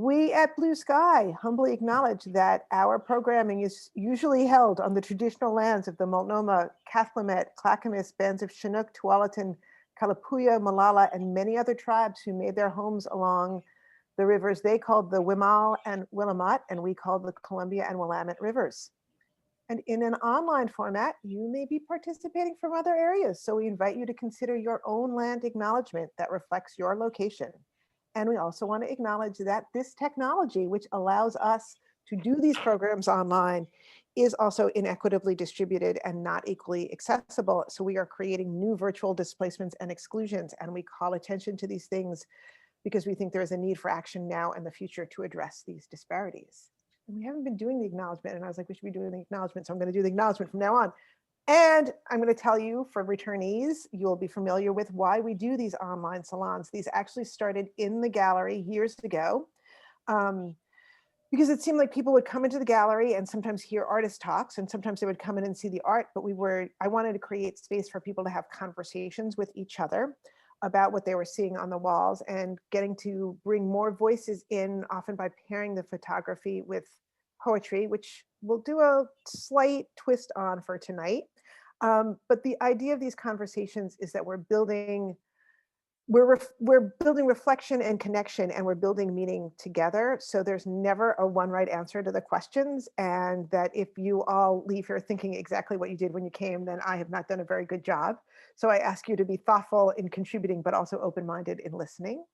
We at Blue Sky humbly acknowledge that our programming is usually held on the traditional lands of the Multnomah, Cathlamet, Clackamas, bands of Chinook, Tualatin, Kalapuya, Malala, and many other tribes who made their homes along the rivers they called the Wimal and Willamette, and we called the Columbia and Willamette rivers. And in an online format, you may be participating from other areas. So we invite you to consider your own land acknowledgement that reflects your location. And we also want to acknowledge that this technology, which allows us to do these programs online, is also inequitably distributed and not equally accessible. So we are creating new virtual displacements and exclusions, and we call attention to these things because we think there is a need for action now and the future to address these disparities. And we haven't been doing the acknowledgement, and I was like, we should be doing the acknowledgement, so I'm going to do the acknowledgement from now on. And I'm going to tell you, for returnees, you'll be familiar with why we do these online salons. These actually started in the gallery years ago, because it seemed like people would come into the gallery and sometimes hear artist talks, and sometimes they would come in and see the art, but I wanted to create space for people to have conversations with each other about what they were seeing on the walls, and getting to bring more voices in, often by pairing the photography with poetry, which we'll do a slight twist on for tonight. But the idea of these conversations is that we're building reflection and connection, and we're building meaning together. So there's never a one right answer to the questions, and that if you all leave here thinking exactly what you did when you came, then I have not done a very good job. So I ask you to be thoughtful in contributing, but also open-minded in listening.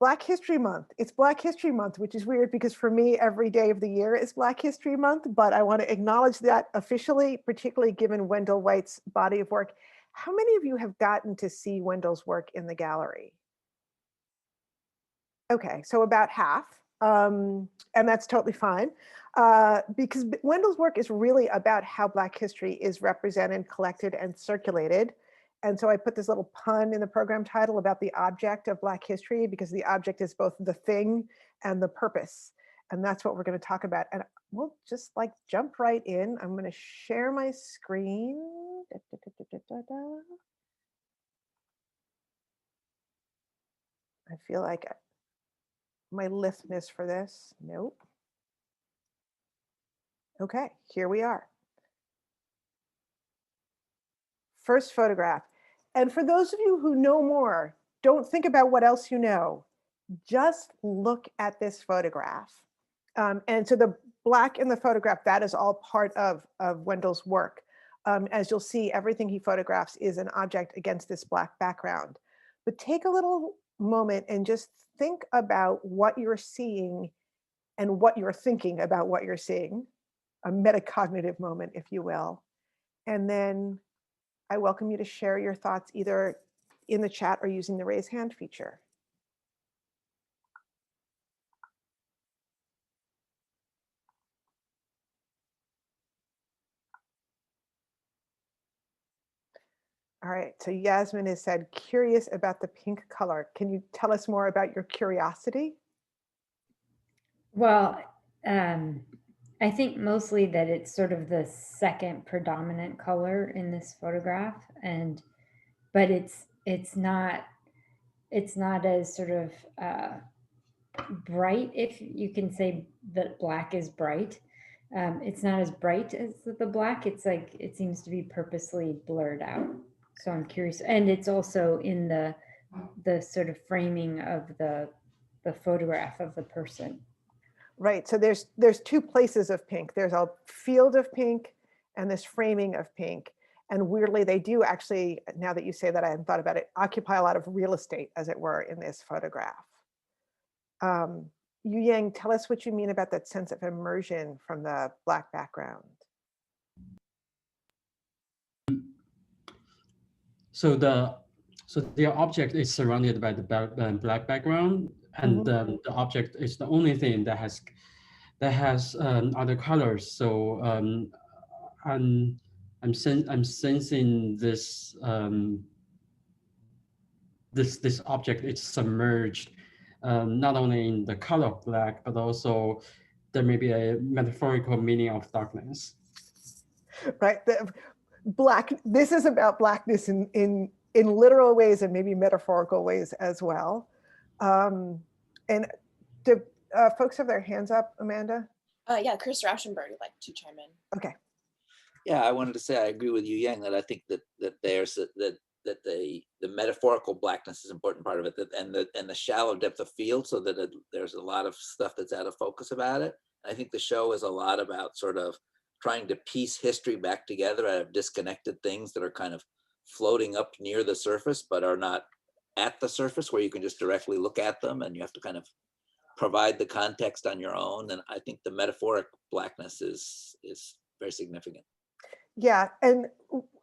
Black History Month. It's Black History Month, which is weird because for me, every day of the year is Black History Month, but I want to acknowledge that officially, particularly given Wendel White's body of work. How many of you have gotten to see Wendel's work in the gallery? Okay, so about half, and that's totally fine, because Wendel's work is really about how Black history is represented, collected, and circulated. And so I put this little pun in the program title about the object of Black history, because the object is both the thing and the purpose. And that's what we're going to talk about. And we'll just like jump right in. I'm going to share my screen. I feel like my lithness for this. Nope. Okay, here we are. First photograph. And for those of you who know more, don't think about what else you know. Just look at this photograph. And so the black in the photograph, that is all part of Wendel's work. As you'll see, everything he photographs is an object against this black background. But take a little moment and just think about what you're seeing and what you're thinking about what you're seeing, a metacognitive moment, if you will. And then I welcome you to share your thoughts either in the chat or using the raise hand feature. All right, so Yasmin has said, curious about the pink color. Can you tell us more about your curiosity? Well, I think mostly that it's sort of the second predominant color in this photograph, but it's not as sort of bright, if you can say that black is bright. It's not as bright as the black. It's like it seems to be purposely blurred out. So I'm curious, and it's also in the sort of framing of the photograph of the person. Right, so there's two places of pink. There's a field of pink and this framing of pink. And weirdly, they do actually, now that you say that, I hadn't thought about it, occupy a lot of real estate, as it were, in this photograph. Yu Yang, tell us what you mean about that sense of immersion from the black background. So the object is surrounded by the black background, and the object is the only thing that has other colors. So I'm sensing this this object is submerged, not only in the color of black, but also there may be a metaphorical meaning of darkness. Right, this is about blackness in literal ways and maybe metaphorical ways as well. And do folks have their hands up, Amanda? Yeah, Chris Rauschenberg would like to chime in. Okay. Yeah, I wanted to say I agree with you, Yang, that I think that the metaphorical blackness is an important part of it, and the shallow depth of field, so that there's a lot of stuff that's out of focus about it. I think the show is a lot about sort of trying to piece history back together out of disconnected things that are kind of floating up near the surface, but are not at the surface where you can just directly look at them, and you have to kind of provide the context on your own. And I think the metaphoric blackness is very significant. Yeah, and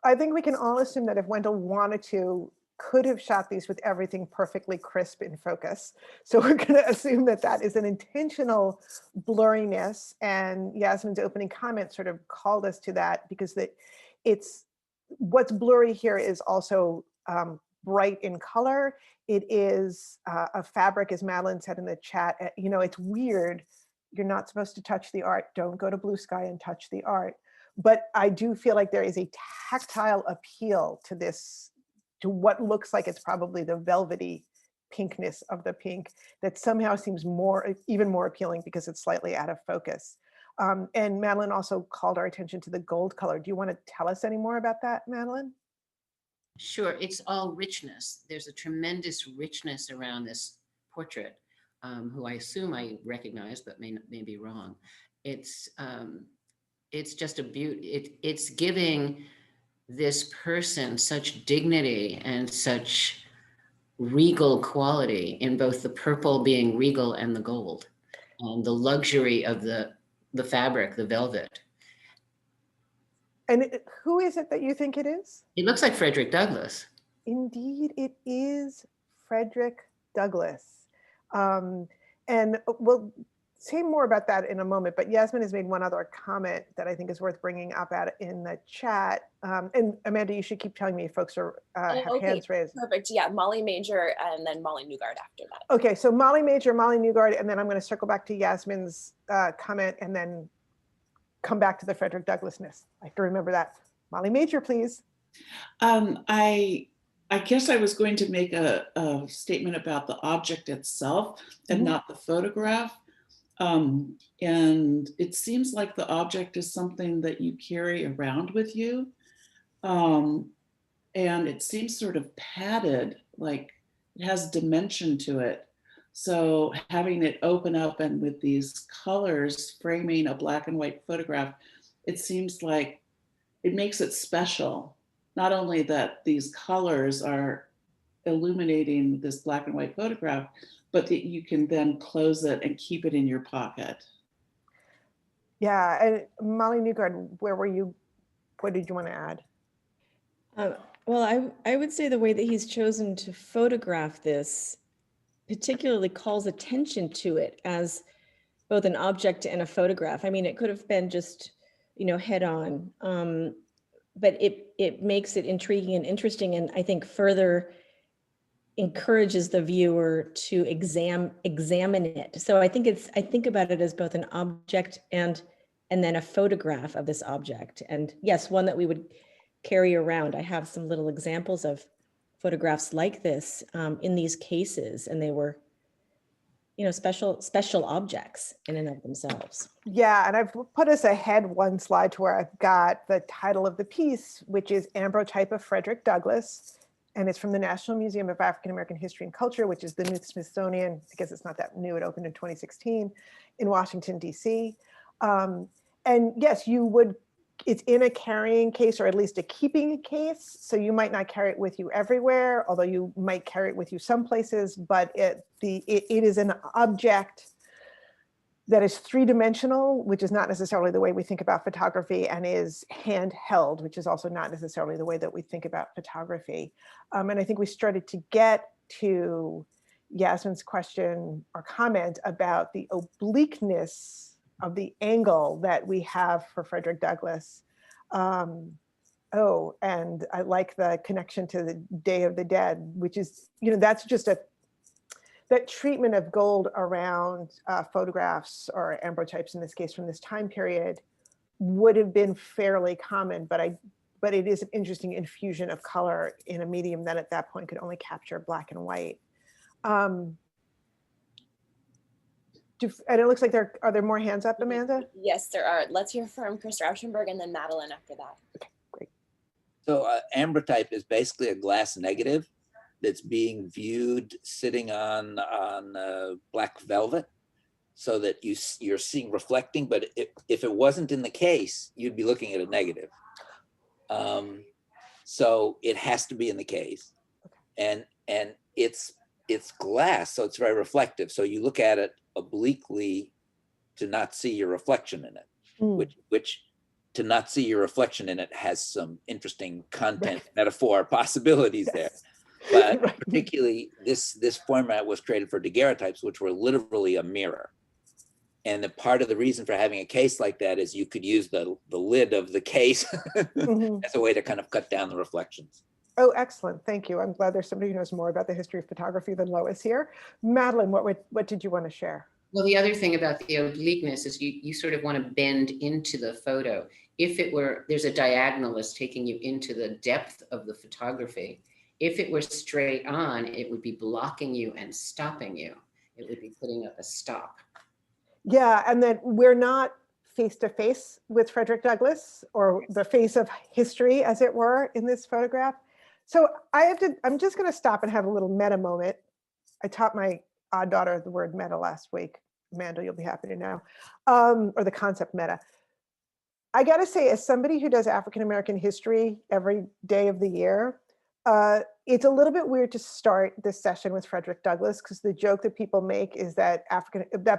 I think we can all assume that if Wendell wanted to, could have shot these with everything perfectly crisp in focus. So we're going to assume that that is an intentional blurriness. And Yasmin's opening comment sort of called us to that, because it's what's blurry here is also bright in color. It is a fabric, as Madeline said in the chat. You know, it's weird. You're not supposed to touch the art. Don't go to Blue Sky and touch the art. But I do feel like there is a tactile appeal to this, to what looks like it's probably the velvety pinkness of the pink that somehow seems even more appealing because it's slightly out of focus. And Madeline also called our attention to the gold color. Do you want to tell us any more about that, Madeline? Sure, it's all richness. There's a tremendous richness around this portrait, who I assume I recognize, but may be wrong. It's just a beauty. It's giving this person such dignity and such regal quality in both the purple being regal and the gold, and the luxury of the fabric, the velvet. And who is it that you think it is? It looks like Frederick Douglass. Indeed, it is Frederick Douglass. And we'll say more about that in a moment, but Yasmin has made one other comment that I think is worth bringing up in the chat. And Amanda, you should keep telling me if folks are have hands raised. Perfect. Yeah, Molly Major and then Molly Newgard after that. Okay, so Molly Major, Molly Newgard, and then I'm going to circle back to Yasmin's comment and then come back to the Frederick Douglassness. I have to remember that. Molly Major, please. I guess I was going to make a statement about the object itself and not the photograph. And it seems like the object is something that you carry around with you. And it seems sort of padded, like it has dimension to it. So having it open up and with these colors framing a black and white photograph, it seems like it makes it special. Not only that these colors are illuminating this black and white photograph, but that you can then close it and keep it in your pocket. Yeah, and Molly Newgard, where were you? What did you want to add? Well, I would say the way that he's chosen to photograph this particularly calls attention to it as both an object and a photograph. I mean, it could have been just, head on, but it makes it intriguing and interesting, and I think further encourages the viewer to examine it. So I think about it as both an object and then a photograph of this object. And yes, one that we would carry around. I have some little examples of photographs like this in these cases, and they were, special objects in and of themselves. Yeah, and I've put us ahead one slide to where I've got the title of the piece, which is Ambrotype of Frederick Douglass. And it's from the National Museum of African American History and Culture, which is the new Smithsonian. I guess it's not that new. It opened in 2016 in Washington, D.C. And yes, it's in a carrying case, or at least a keeping case. So you might not carry it with you everywhere, although you might carry it with you some places, but it is an object that is three-dimensional, which is not necessarily the way we think about photography, and is handheld, which is also not necessarily the way that we think about photography. And I think we started to get to Yasmin's question or comment about the obliqueness of the angle that we have for Frederick Douglass. And I like the connection to the Day of the Dead, which is, that's just that treatment of gold around photographs, or ambrotypes in this case from this time period, would have been fairly common, but it is an interesting infusion of color in a medium that at that point could only capture black and white. And it looks like are there more hands up, Amanda? Yes, there are. Let's hear from Chris Rauschenberg and then Madeline after that. Okay, great. So ambrotype is basically a glass negative that's being viewed sitting on black velvet, so that you're seeing reflecting. But if it wasn't in the case, you'd be looking at a negative. So it has to be in the case, and it's glass, so it's very reflective. So you look at it obliquely to not see your reflection in it, which to not see your reflection in it has some interesting content, metaphor possibilities there. But particularly this format was created for daguerreotypes, which were literally a mirror. And the part of the reason for having a case like that is you could use the lid of the case as a way to kind of cut down the reflections. Oh, excellent. Thank you. I'm glad there's somebody who knows more about the history of photography than Lois here. Madeline, what did you want to share? Well, the other thing about the obliqueness is you sort of want to bend into the photo. If it were, there's a diagonal that's taking you into the depth of the photography. If it were straight on, it would be blocking you and stopping you. It would be putting up a stop. Yeah, and then we're not face to face with Frederick Douglass, or the face of history, as it were, in this photograph. So I'm just going to stop and have a little meta moment. I taught my odd daughter the word meta last week. Amanda, you'll be happy to know, or the concept meta. I got to say, as somebody who does African-American history every day of the year, it's a little bit weird to start this session with Frederick Douglass, because the joke that people make is that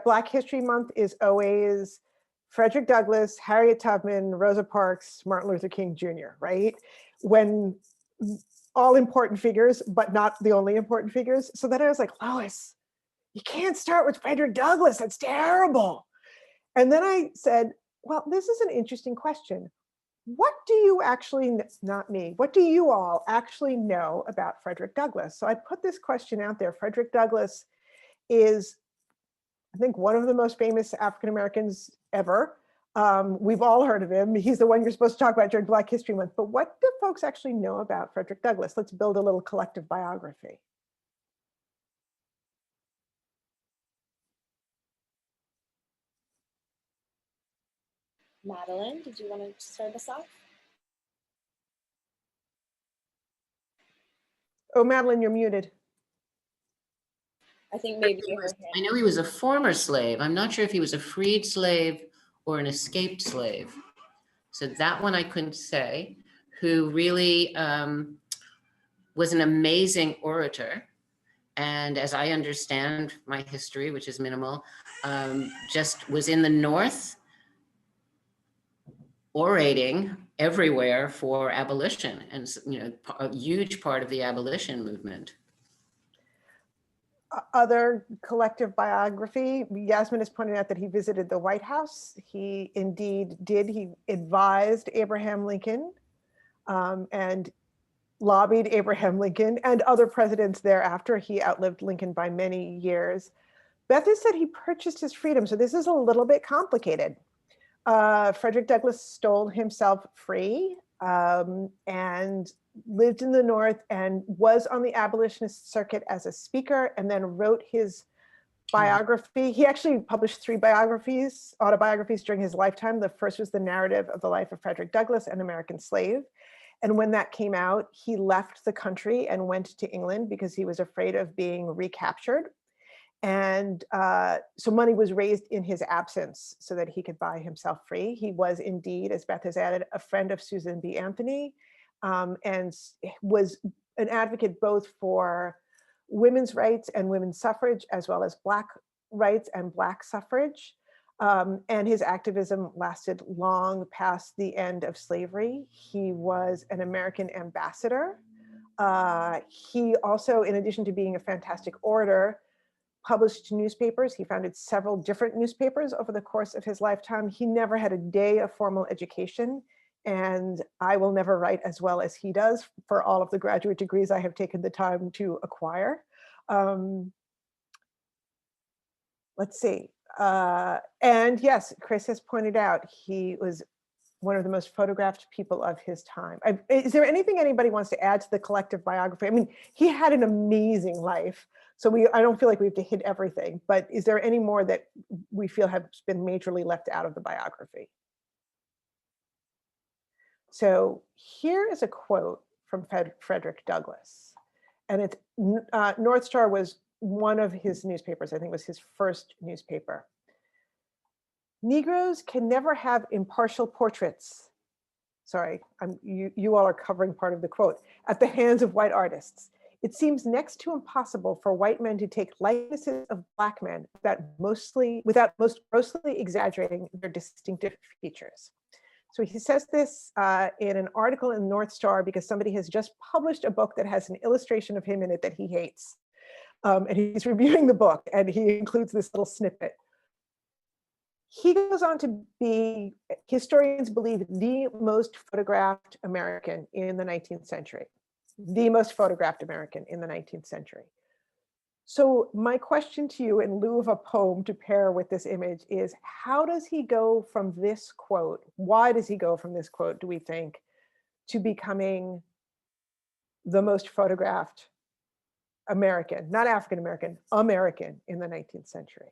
Black History Month is always Frederick Douglass, Harriet Tubman, Rosa Parks, Martin Luther King Jr., right? When all important figures, but not the only important figures. So then I was like, Lois, you can't start with Frederick Douglass. That's terrible. And then I said, well, this is an interesting question. What do you actually, not me, what do you all actually know about Frederick Douglass? So I put this question out there. Frederick Douglass is, I think, one of the most famous African-Americans ever. We've all heard of him. He's the one you're supposed to talk about during Black History Month. But what do folks actually know about Frederick Douglass? Let's build a little collective biography. Madeline, did you want to start us off? Oh, Madeline, you're muted. I think maybe I know he was a former slave. I'm not sure if he was a freed slave or an escaped slave. So that one I couldn't say. Who really was an amazing orator. And as I understand my history, which is minimal, just was in the North orating everywhere for abolition, and a huge part of the abolition movement. Other collective biography, Yasmin has pointed out that he visited the White House. He indeed did. He advised Abraham Lincoln and lobbied Abraham Lincoln and other presidents thereafter. He outlived Lincoln by many years. Beth has said he purchased his freedom. So this is a little bit complicated. Frederick Douglass stole himself free and lived in the North and was on the abolitionist circuit as a speaker, and then wrote his biography. He actually published 3 autobiographies during his lifetime. The first was the narrative of the life of Frederick Douglass, an American slave. And when that came out, he left the country and went to England because he was afraid of being recaptured. And so money was raised in his absence so that he could buy himself free. He was indeed, as Beth has added, a friend of Susan B. Anthony, and was an advocate both for women's rights and women's suffrage, as well as Black rights and Black suffrage. And his activism lasted long past the end of slavery. He was an American ambassador. He also, in addition to being a fantastic orator, published newspapers. He founded several different newspapers over the course of his lifetime. He never had a day of formal education, and I will never write as well as he does for all of the graduate degrees I have taken the time to acquire. Let's see. And yes, Chris has pointed out he was one of the most photographed people of his time. Is there anything anybody wants to add to the collective biography? I mean, he had an amazing life. So I don't feel like we have to hit everything, but is there any more that we feel have been majorly left out of the biography? So here is a quote from Frederick Douglass. And it's North Star was one of his newspapers. I think it was his first newspaper. Negroes can never have impartial portraits. Sorry, you all are covering part of the quote. At the hands of white artists. It seems next to impossible for white men to take likenesses of Black men without most grossly exaggerating their distinctive features. So he says this in an article in North Star because somebody has just published a book that has an illustration of him in it that he hates. And he's reviewing the book and he includes this little snippet. He goes on to be, historians believe, the most photographed American in the 19th century. The most photographed American in the 19th century. So my question to you, in lieu of a poem to pair with this image, is how does he go from this quote? Why does he go from this quote, do we think, to becoming the most photographed American, not African American, American in the 19th century?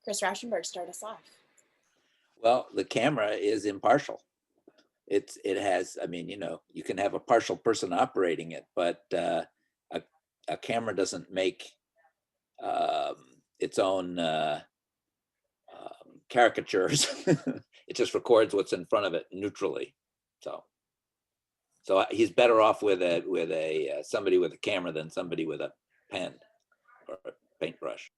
Chris Rauschenberg, start us off. Well, the camera is impartial. It has, I mean, you know, you can have a partial person operating it, but a camera doesn't make its own caricatures. It just records what's in front of it neutrally. So he's better off with somebody with a camera than somebody with a pen or a paintbrush.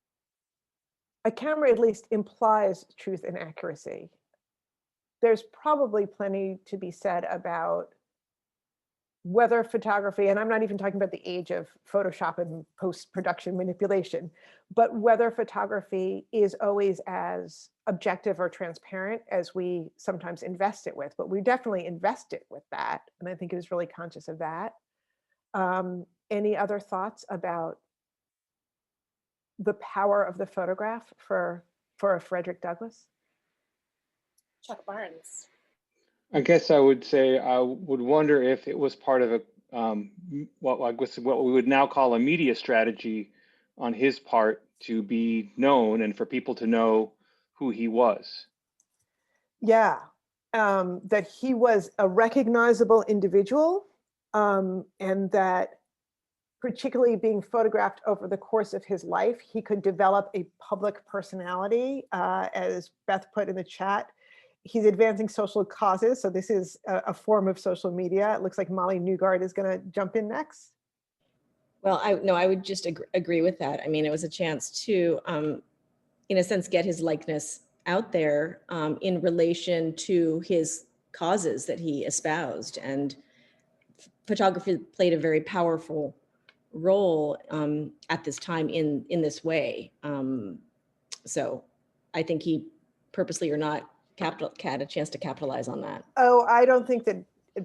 A camera at least implies truth and accuracy. There's probably plenty to be said about whether photography, and I'm not even talking about the age of Photoshop and post-production manipulation, but whether photography is always as objective or transparent as we sometimes invest it with, but we definitely invest it with that. And I think he was really conscious of that. Any other thoughts about the power of the photograph for a Frederick Douglass? Chuck Barnes. I guess I would say I would wonder if it was part of what we would now call a media strategy on his part to be known and for people to know who he was. Yeah, that he was a recognizable individual, and that particularly being photographed over the course of his life, he could develop a public personality, as Beth put in the chat. He's advancing social causes, so this is a form of social media. It looks like Molly Newgard is going to jump in next. Well, I would just agree with that. I mean, it was a chance to, in a sense, get his likeness out there in relation to his causes that he espoused. And photography played a very powerful role at this time in this way. So I think he, purposely or not, had a chance to capitalize on that. Oh, I don't think that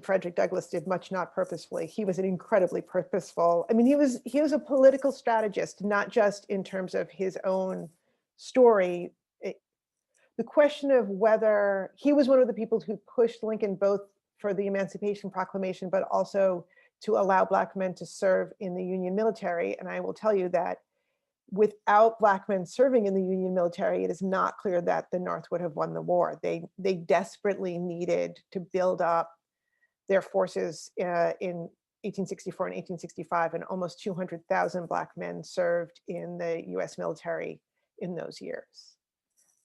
Frederick Douglass did much not purposefully. He was an incredibly purposeful. I mean, he was a political strategist, not just in terms of his own story. The question of whether he was one of the people who pushed Lincoln both for the Emancipation Proclamation, but also to allow Black men to serve in the Union military. And I will tell you that without Black men serving in the Union military, it is not clear that the North would have won the war. They desperately needed to build up their forces in 1864 and 1865, and almost 200,000 Black men served in the US military in those years.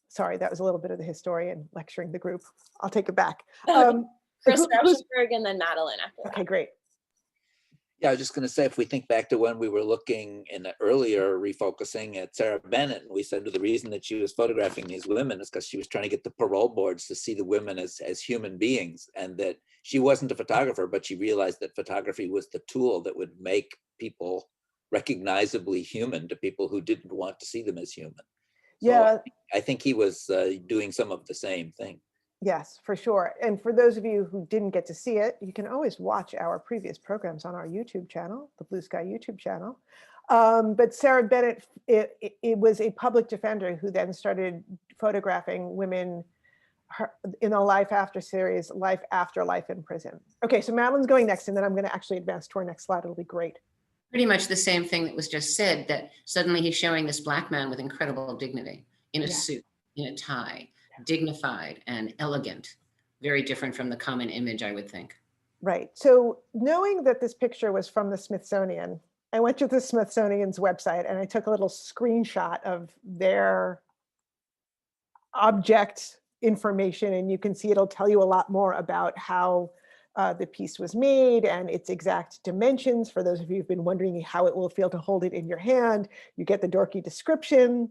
Sorry, that was a little bit of the historian lecturing the group. I'll take it back. Chris Rauschenberg and then Madeline after that. Okay, great. Yeah, I was just going to say, if we think back to when we were looking in the earlier refocusing at Sarah Bennett, and we said the reason that she was photographing these women is because she was trying to get the parole boards to see the women as human beings, and that she wasn't a photographer, but she realized that photography was the tool that would make people recognizably human to people who didn't want to see them as human. So Yeah, I think he was doing some of the same thing. yes, for sure. And for those of you who didn't get to see it, you can always watch our previous programs on our YouTube channel, the Blue Sky YouTube channel. But Sarah Bennett, it was a public defender who then started photographing women in the Life After series, Life After Life in Prison. Okay, so Madeline's going next, and then I'm going to actually advance to our next slide. It'll be great. Pretty much the same thing that was just said, that suddenly he's showing this black man with incredible dignity in a Yeah. suit, in a tie, dignified and elegant, very different from the common image, I would think. Right. So knowing that this picture was from the Smithsonian, I went to the Smithsonian's website and I took a little screenshot of their object information, and you can see it'll tell you a lot more about how the piece was made and its exact dimensions. For those of you who've been wondering how it will feel to hold it in your hand, you get the dorky description.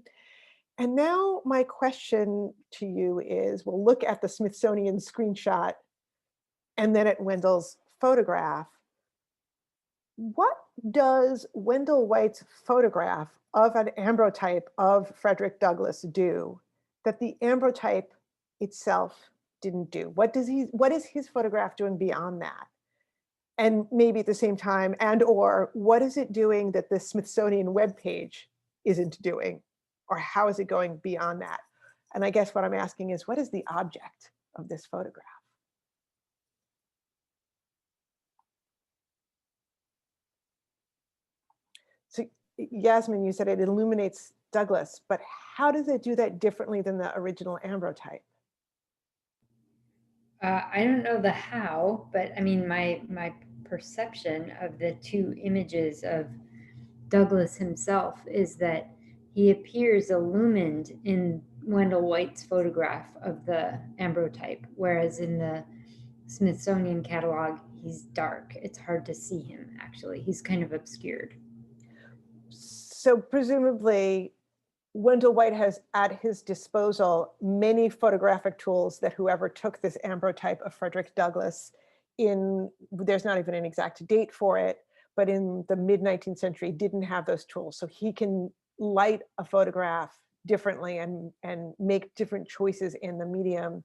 And now my question to you is, we'll look at the Smithsonian screenshot and then at Wendel's photograph. What does Wendel White's photograph of an ambrotype of Frederick Douglass do that the ambrotype itself didn't do? What is his photograph doing beyond that? And maybe at the same time, and or what is it doing that the Smithsonian webpage isn't doing? Or how is it going beyond that? And I guess what I'm asking is, what is the object of this photograph? So Yasmin, you said it illuminates Douglass, but how does it do that differently than the original ambrotype? I don't know the how, but I mean, my perception of the two images of Douglass himself is that he appears illumined in Wendell White's photograph of the ambrotype, whereas in the Smithsonian catalog, he's dark. It's hard to see him, actually. He's kind of obscured. So presumably, Wendell White has at his disposal many photographic tools that whoever took this ambrotype of Frederick Douglass there's not even an exact date for it, but in the mid-19th century didn't have those tools. So he can light a photograph differently and make different choices in the medium.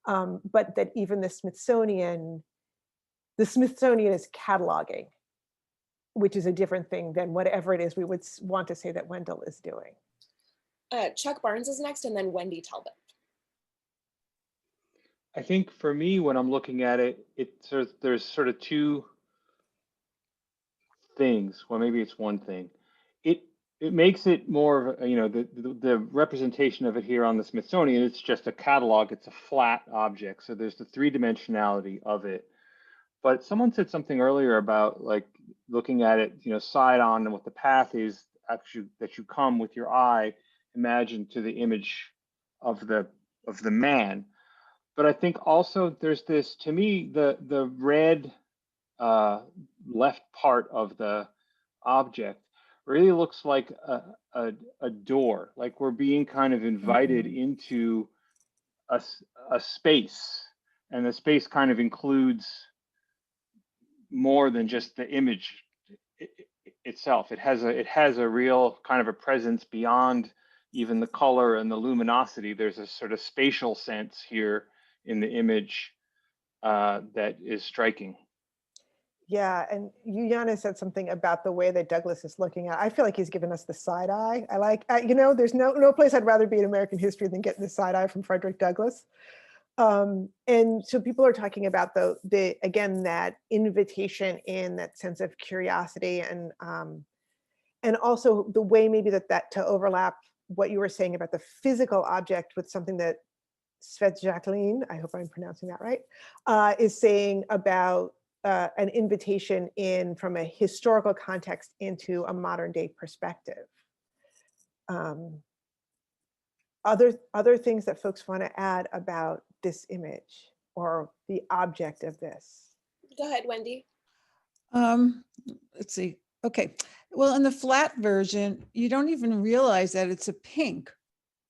But that even the Smithsonian is cataloging, which is a different thing than whatever it is we would want to say that Wendell is doing. Chuck Barnes is next, and then Wendy Talbot. I think for me, when I'm looking at it, there's sort of two things. Well, maybe it's one thing. It makes it more of the representation of it here on the Smithsonian. It's just a catalog. It's a flat object, so there's the three-dimensionality of it. But someone said something earlier about like looking at it, side on, and what the path is actually that you come with your eye, imagine to the image of the man. But I think also there's this, to me, the red left part of the object really looks like a door, like we're being kind of invited into a space, and the space kind of includes more than just the image itself. It has a real kind of a presence beyond even the color and the luminosity. There's a sort of spatial sense here in the image that is striking. Yeah, and Juliana said something about the way that Douglass is looking at. I feel like he's given us the side eye. I like, there's no place I'd rather be in American history than getting the side eye from Frederick Douglass. And so people are talking about again, that invitation in, that sense of curiosity, and also the way maybe that to overlap what you were saying about the physical object with something that Svet Jacqueline, I hope I'm pronouncing that right, is saying about an invitation in from a historical context into a modern day perspective. Other things that folks want to add about this image or the object of this? Go ahead, Wendy. Let's see. Okay. Well, in the flat version, you don't even realize that it's a pink.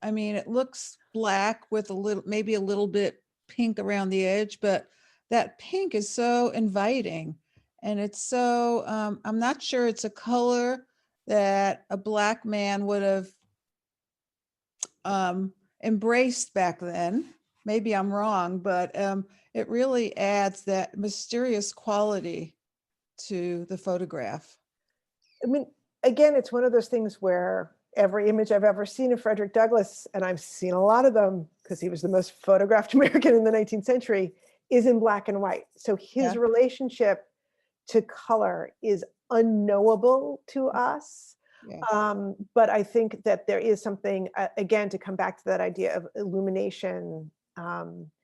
I mean, it looks black with maybe a little bit pink around the edge, but that pink is so inviting. And it's so, I'm not sure it's a color that a Black man would have embraced back then. Maybe I'm wrong, but it really adds that mysterious quality to the photograph. I mean, again, it's one of those things where every image I've ever seen of Frederick Douglass, and I've seen a lot of them because he was the most photographed American in the 19th century, is in black and white. So his relationship to color is unknowable to us. Yeah. But I think that there is something, again, to come back to that idea of illumination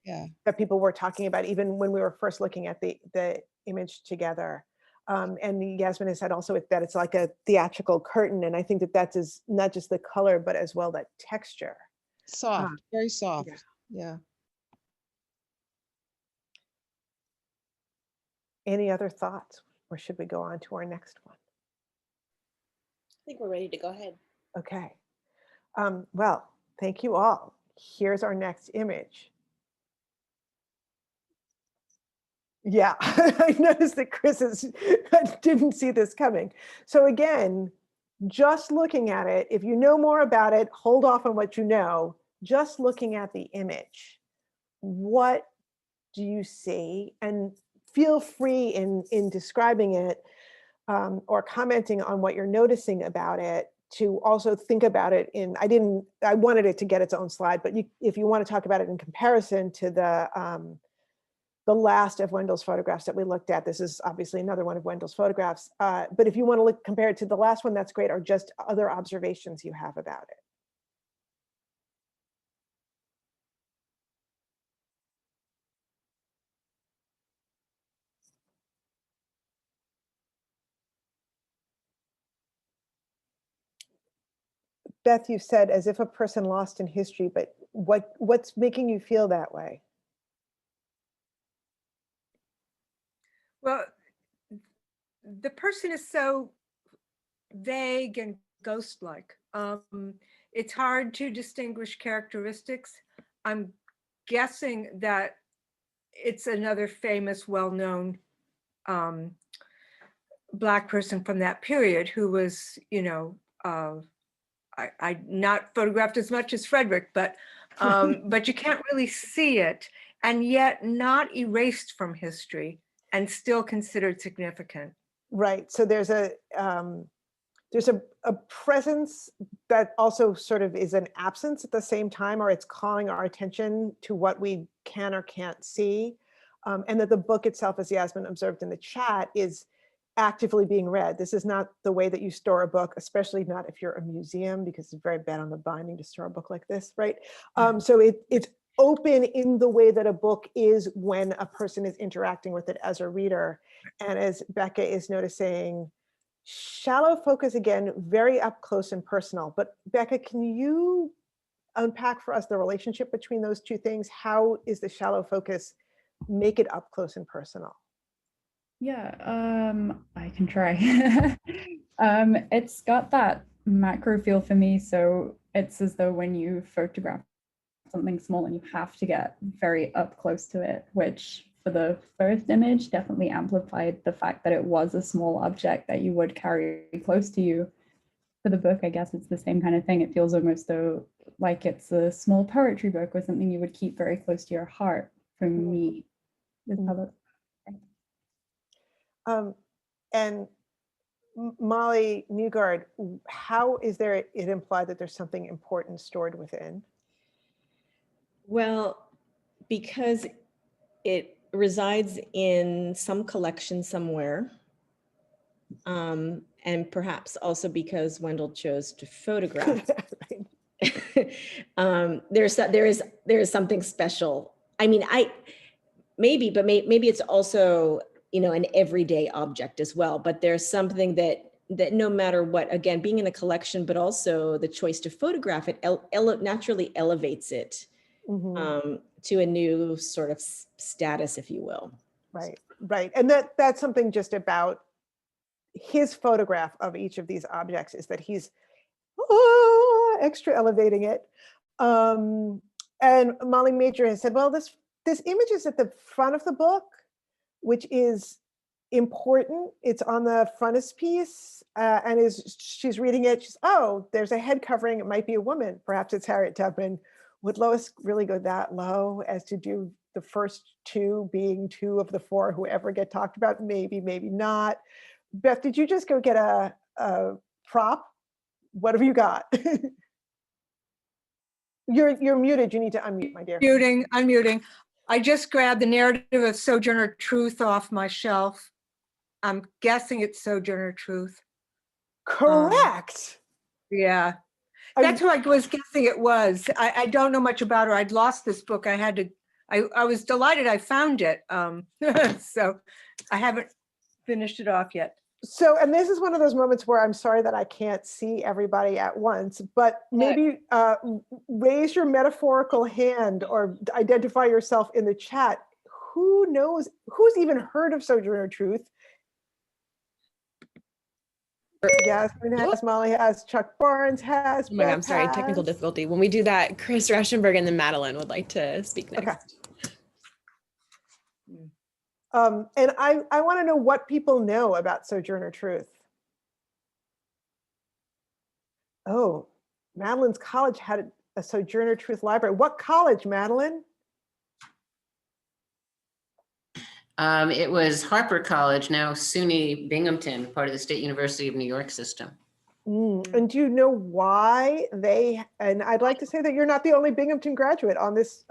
Yeah. that people were talking about, even when we were first looking at the image together. And Yasmin has said also that it's like a theatrical curtain. And I think that that's not just the color, but as well that texture. Soft, very soft. Yeah. Any other thoughts, or should we go on to our next one? I think we're ready to go ahead. Okay. Well, thank you all. Here's our next image. Yeah, I noticed that didn't see this coming. So again, just looking at it, if you know more about it, hold off on what you know. Just looking at the image, what do you see? And feel free in describing it or commenting on what you're noticing about it to also think about it I wanted it to get its own slide, but if you want to talk about it in comparison to the last of Wendel's photographs that we looked at, this is obviously another one of Wendel's photographs, but if you want to compare it to the last one, that's great, or just other observations you have about it. Beth, you said as if a person lost in history, but what's making you feel that way? Well, the person is so vague and ghost-like. It's hard to distinguish characteristics. I'm guessing that it's another famous, well-known Black person from that period who was, I not photographed as much as Frederick, but you can't really see it, and yet not erased from history and still considered significant. Right. So there's a presence that also sort of is an absence at the same time, or it's calling our attention to what we can or can't see, and that the book itself, as Yasmin observed in the chat, is actively being read. This is not the way that you store a book, especially not if you're a museum, because it's very bad on the binding to store a book like this, right? So it's open in the way that a book is when a person is interacting with it as a reader. And as Becca is noticing, shallow focus, again, very up close and personal. But Becca, can you unpack for us the relationship between those two things? How is the shallow focus make it up close and personal? Yeah, I can try. It's got that macro feel for me. So it's as though when you photograph something small and you have to get very up close to it, which for the first image definitely amplified the fact that it was a small object that you would carry close to you. For the book, I guess it's the same kind of thing. It feels almost though like it's a small poetry book or something you would keep very close to your heart. For me, is how that. And Molly Newgard, how is there it implied that there's something important stored within? Well, because it resides in some collection somewhere, and perhaps also because Wendell chose to photograph. There is something special. I mean, maybe it's also, an everyday object as well. But there's something that no matter what, again, being in a collection, but also the choice to photograph it naturally elevates it to a new sort of status, if you will. Right. And that's something just about his photograph of each of these objects is that he's extra elevating it. And Molly Major has said, well, this image is at the front of the book, which is important. It's on the frontispiece, and she's reading it. There's a head covering. It might be a woman. Perhaps it's Harriet Tubman. Would Lois really go that low as to do the first two being two of the four who ever get talked about? Maybe, maybe not. Beth, did you just go get a prop? What have you got? You're muted. You need to unmute, my dear. Unmuting. I just grabbed the narrative of Sojourner Truth off my shelf. I'm guessing it's Sojourner Truth. Correct. Yeah, I- that's who I was guessing it was. I don't know much about her. I'd lost this book. I was delighted I found it. So I haven't finished it off yet. So, and this is one of those moments where I'm sorry that I can't see everybody at once, but maybe raise your metaphorical hand or identify yourself in the chat. Who knows, who's even heard of Sojourner Truth? Yasmin has, Molly has, Chuck Barnes has. Oh my God, I'm Beth sorry, technical has. difficulty. When we do that, Chris Rauschenberg and then Madeline would like to speak next. Okay. And I want to know what people know about Sojourner Truth. Oh, Madeline's college had a Sojourner Truth library. What college, Madeline? It was Harper College, now SUNY Binghamton, part of the State University of New York system. And do you know why they, and I'd like to say that you're not the only Binghamton graduate on this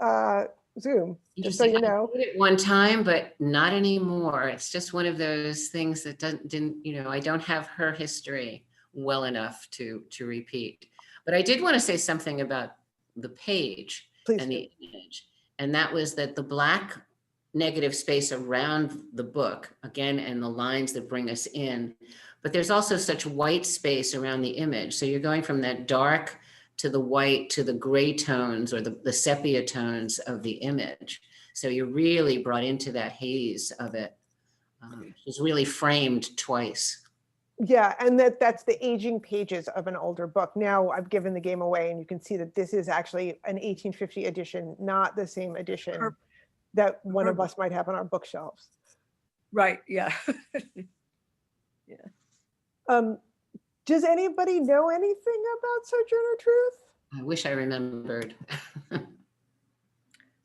Zoom, just so you know. I did it one time, but not anymore. It's just one of those things that I don't have her history well enough to repeat. But I did want to say something about the page and the image. And that was that the Black negative space around the book, again, and the lines that bring us in, but there's also such white space around the image. So you're going from that dark to the white to the gray tones or the sepia tones of the image. So you're really brought into that haze of it. It's really framed twice. Yeah, and that's the aging pages of an older book. Now I've given the game away and you can see that this is actually an 1850 edition, not the same edition that one of us might have on our bookshelves. Right, yeah. Yeah. Does anybody know anything about Sojourner Truth? I wish I remembered.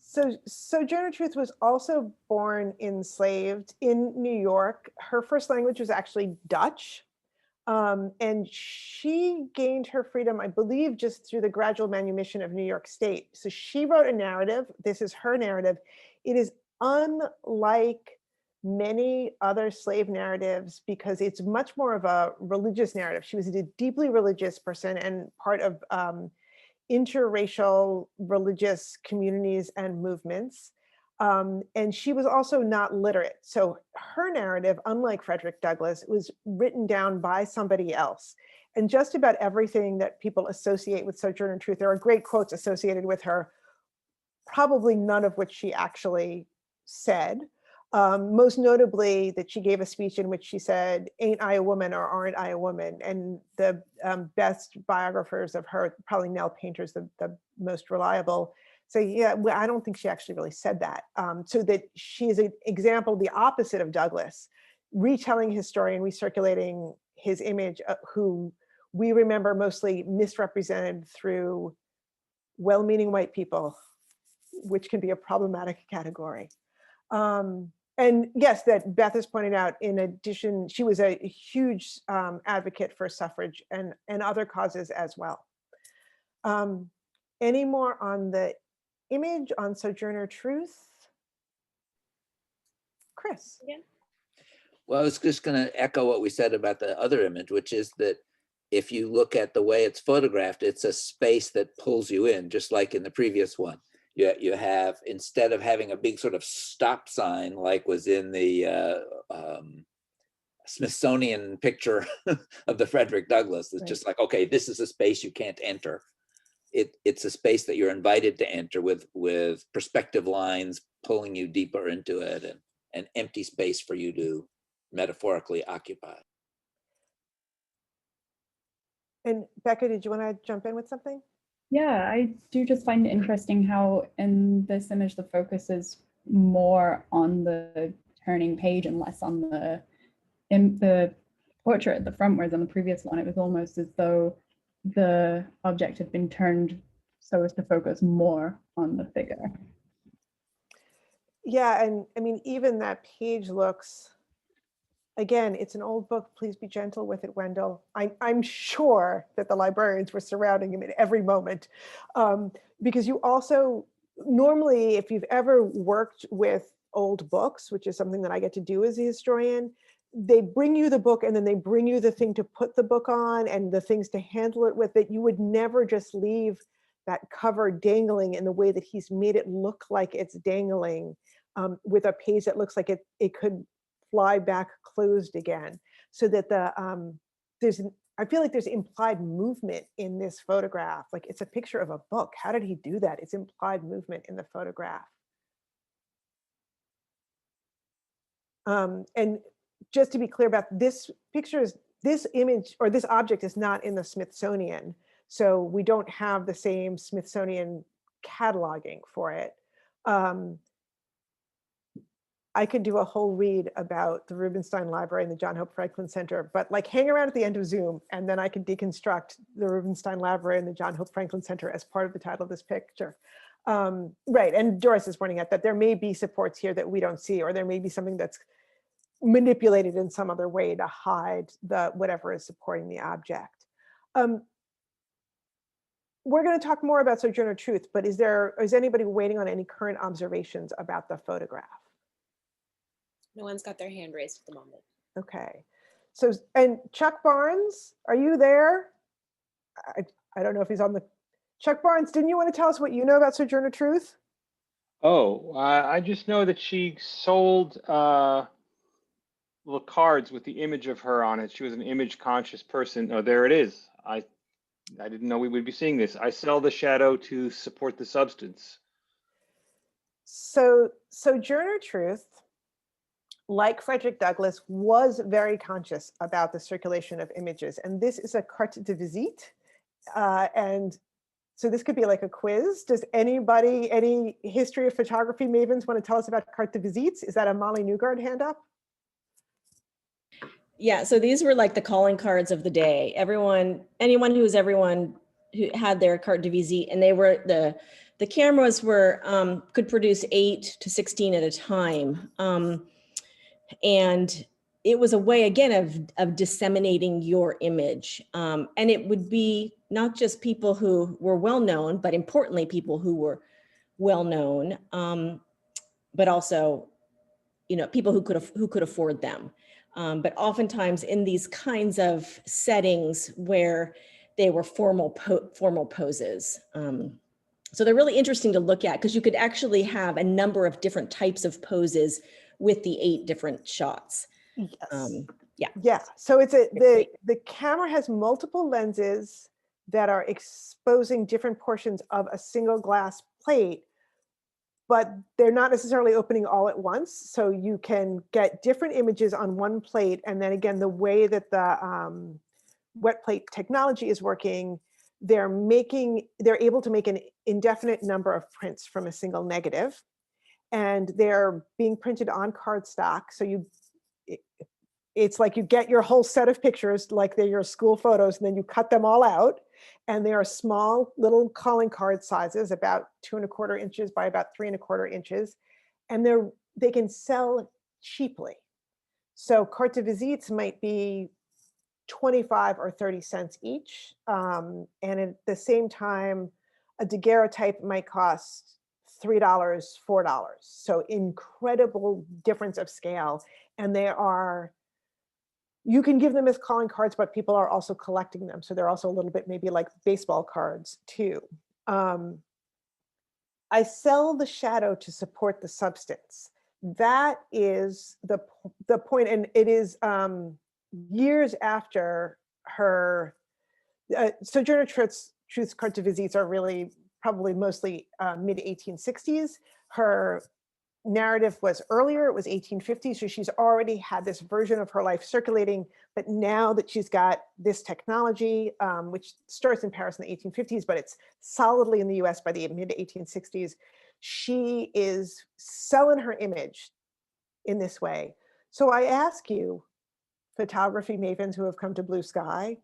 So Sojourner Truth was also born enslaved in New York. Her first language was actually Dutch. And she gained her freedom, I believe, just through the gradual manumission of New York State. So she wrote a narrative. This is her narrative. It is unlike many other slave narratives because it's much more of a religious narrative. She was a deeply religious person and part of interracial religious communities and movements. And she was also not literate. So her narrative, unlike Frederick Douglass, was written down by somebody else. And just about everything that people associate with Sojourner Truth, there are great quotes associated with her, probably none of which she actually said. Most notably that she gave a speech in which she said, "Ain't I a woman or aren't I a woman?" And the best biographers of her, probably Nell Painter's the most reliable, say, yeah, well, I don't think she actually really said that. So that she is an example, the opposite of Douglass, retelling his story and recirculating his image, who we remember mostly misrepresented through well-meaning white people, which can be a problematic category. And yes, that Beth is pointing out, in addition, she was a huge advocate for suffrage and other causes as well. Any more on the image, on Sojourner Truth? Chris? Yeah. Well, I was just going to echo what we said about the other image, which is that if you look at the way it's photographed, it's a space that pulls you in, just like in the previous one. You have, instead of having a big sort of stop sign like was in the Smithsonian picture of the Frederick Douglass, it's just like, okay, this is a space you can't enter. It's a space that you're invited to enter with perspective lines pulling you deeper into it, and an empty space for you to metaphorically occupy. And Becca, did you want to jump in with something? Yeah, I do just find it interesting how in this image the focus is more on the turning page and less on the portrait at the front, whereas on the previous one it was almost as though the object had been turned so as to focus more on the figure. Yeah, and I mean, even that page looks, again, it's an old book. Please be gentle with it, Wendell. I'm sure that the librarians were surrounding him at every moment, because you also, normally, if you've ever worked with old books, which is something that I get to do as a historian, they bring you the book and then they bring you the thing to put the book on and the things to handle it with, that you would never just leave that cover dangling in the way that he's made it look like it's dangling, with a page that looks like it could fly back closed again. So that I feel like there's implied movement in this photograph. Like, it's a picture of a book. How did he do that? It's implied movement in the photograph. And just to be clear about this image or this object is not in the Smithsonian. So we don't have the same Smithsonian cataloging for it. I could do a whole read about the Rubenstein Library and the John Hope Franklin Center, but like, hang around at the end of Zoom and then I can deconstruct the Rubenstein Library and the John Hope Franklin Center as part of the title of this picture. Right, and Doris is pointing out that there may be supports here that we don't see, or there may be something that's manipulated in some other way to hide whatever is supporting the object. We're going to talk more about Sojourner Truth, but is anybody waiting on any current observations about the photograph? No one's got their hand raised at the moment. Okay. So, and Chuck Barnes, are you there? I don't know if he's on the... Chuck Barnes, didn't you want to tell us what you know about Sojourner Truth? Oh, I just know that she sold little cards with the image of her on it. She was an image conscious person. Oh, there it is. I didn't know we would be seeing this. I sell the shadow to support the substance. So Sojourner Truth, like Frederick Douglass, was very conscious about the circulation of images. And this is a carte de visite. And so this could be like a quiz. Does anybody, any history of photography mavens, want to tell us about carte de visites? Is that a Molly Newgard hand up? Yeah, so these were like the calling cards of the day. Anyone who had their carte de visite, and they were the cameras were could produce 8 to 16 at a time. And it was a way, again, of disseminating your image. And it would be not just people who were well-known, but importantly, people who were well-known, but also, people who could afford them. But oftentimes in these kinds of settings where they were formal poses. So they're really interesting to look at, because you could actually have a number of different types of poses with the 8 different shots. Yes. Yeah. Yeah. So it's the camera has multiple lenses that are exposing different portions of a single glass plate, but they're not necessarily opening all at once. So you can get different images on one plate. And then again, the way that the wet plate technology is working, they're able to make an indefinite number of prints from a single negative. And they're being printed on cardstock. So it's like you get your whole set of pictures, like they're your school photos, and then you cut them all out. And they are small little calling card sizes, about 2¼ inches by about 3¼ inches. And they can sell cheaply. So carte de visites might be 25 or 30 cents each. And at the same time, a daguerreotype might cost $3, $4. So incredible difference of scale. And you can give them as calling cards, but people are also collecting them. So they're also a little bit maybe like baseball cards too. I sell the shadow to support the substance. That is the point. And it is years after her, Sojourner Truth's carte de visites are really probably mostly mid-1860s. Her narrative was earlier, it was 1850, so she's already had this version of her life circulating, but now that she's got this technology, which starts in Paris in the 1850s, but it's solidly in the US by the mid-1860s, she is selling her image in this way. So I ask you, photography mavens who have come to Blue Sky,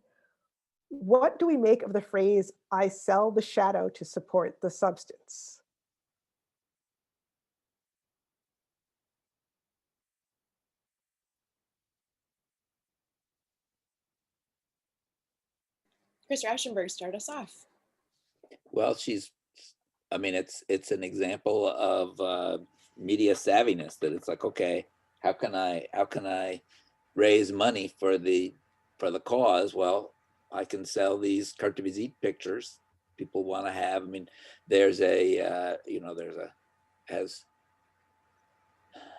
what do we make of the phrase, "I sell the shadow to support the substance"? Chris Rauschenberg, start us off. Well, it's an example of media savviness, that it's like, okay, how can I raise money for the cause, well, I can sell these carte de visite pictures people want to have. I mean, there's a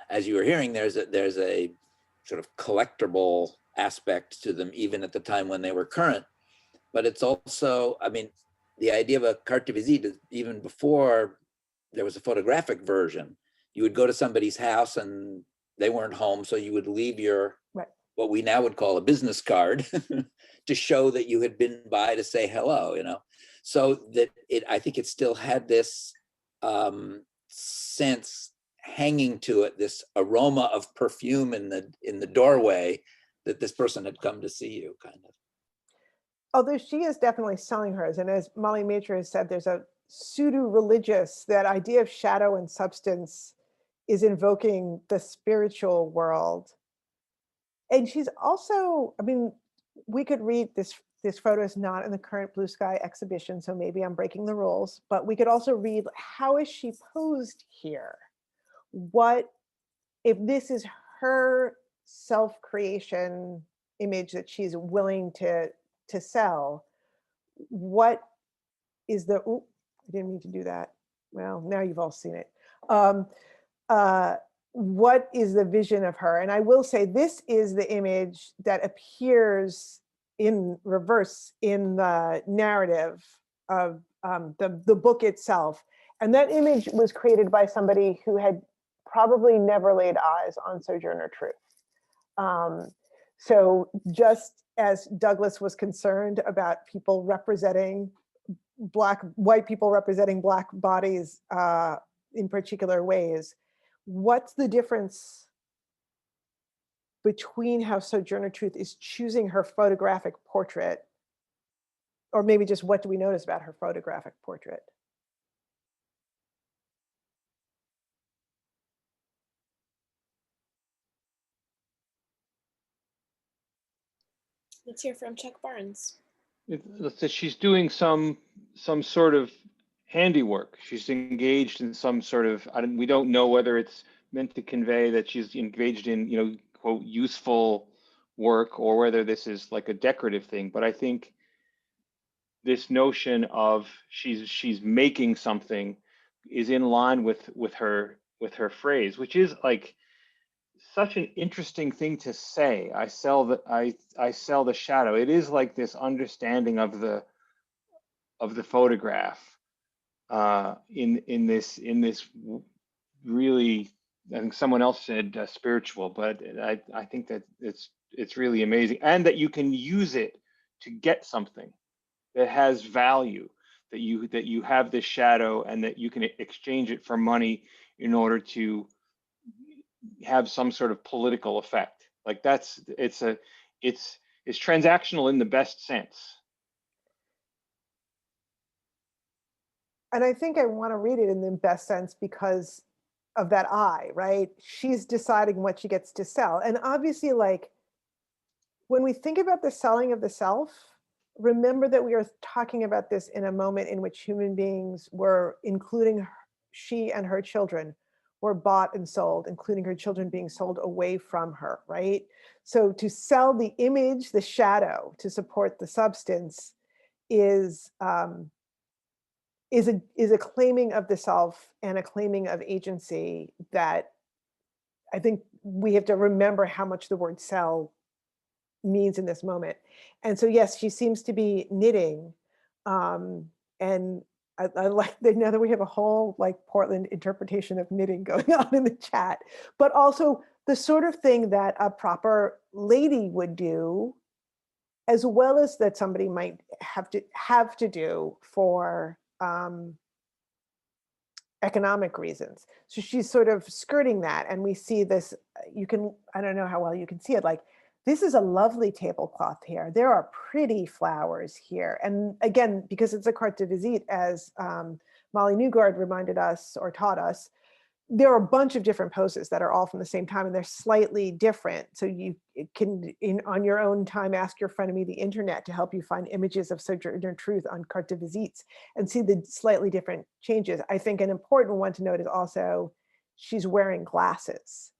as you were hearing, there's a sort of collectible aspect to them, even at the time when they were current. But it's also, I mean, the idea of a carte de visite is even before there was a photographic version. You would go to somebody's house and they weren't home, so you would leave your what we now would call a business card to show that you had been by to say hello, so that I think it still had this sense hanging to it, this aroma of perfume in the doorway, that this person had come to see you, kind of. Although she is definitely selling hers, and as Molly Major has said, there's a pseudo-religious, that idea of shadow and substance is invoking the spiritual world. And she's also, I mean, we could read this photo is not in the current Blue Sky exhibition, so maybe I'm breaking the rules, but we could also read, how is she posed here? What, if this is her self-creation image that she's willing to sell, what is the, ooh, I didn't mean to do that. Well, now you've all seen it. What is the vision of her? And I will say, this is the image that appears in reverse in the narrative of the book itself. And that image was created by somebody who had probably never laid eyes on Sojourner Truth. So just as Douglass was concerned about people representing white people representing Black bodies in particular ways, what's the difference between how Sojourner Truth is choosing her photographic portrait, or maybe just what do we notice about her photographic portrait? Let's hear from Chuck Barnes. She's doing some sort of handiwork. She's engaged in some sort of, we don't know whether it's meant to convey that she's engaged in, quote, useful work, or whether this is like a decorative thing. But I think this notion of she's making something is in line with her phrase, which is like such an interesting thing to say. I sell the shadow. It is like this understanding of the photograph in this really, I think someone else said spiritual, but I think that it's really amazing, and that you can use it to get something that has value, that you have this shadow, and that you can exchange it for money in order to have some sort of political effect. Like it's transactional in the best sense. And I think I want to read it in the best sense because of that eye, right? She's deciding what she gets to sell. And obviously, like, when we think about the selling of the self, remember that we are talking about this in a moment in which human beings were, including her, she and her children, were bought and sold, including her children being sold away from her, right? So to sell the image, the shadow, to support the substance is a claiming of the self and a claiming of agency that I think we have to remember how much the word sell means in this moment. And so, yes, she seems to be knitting. And I like that now that we have a whole like Portland interpretation of knitting going on in the chat, but also the sort of thing that a proper lady would do, as well as that somebody might have to do for economic reasons. So she's sort of skirting that. And we see this, I don't know how well you can see it, like, this is a lovely tablecloth here. There are pretty flowers here. And again, because it's a carte de visite, as Molly Newgard reminded us or taught us, there are a bunch of different poses that are all from the same time, and they're slightly different. So you can, on your own time, ask your frenemy, the internet, to help you find images of Sojourner Truth on carte de visites and see the slightly different changes. I think an important one to note is also she's wearing glasses,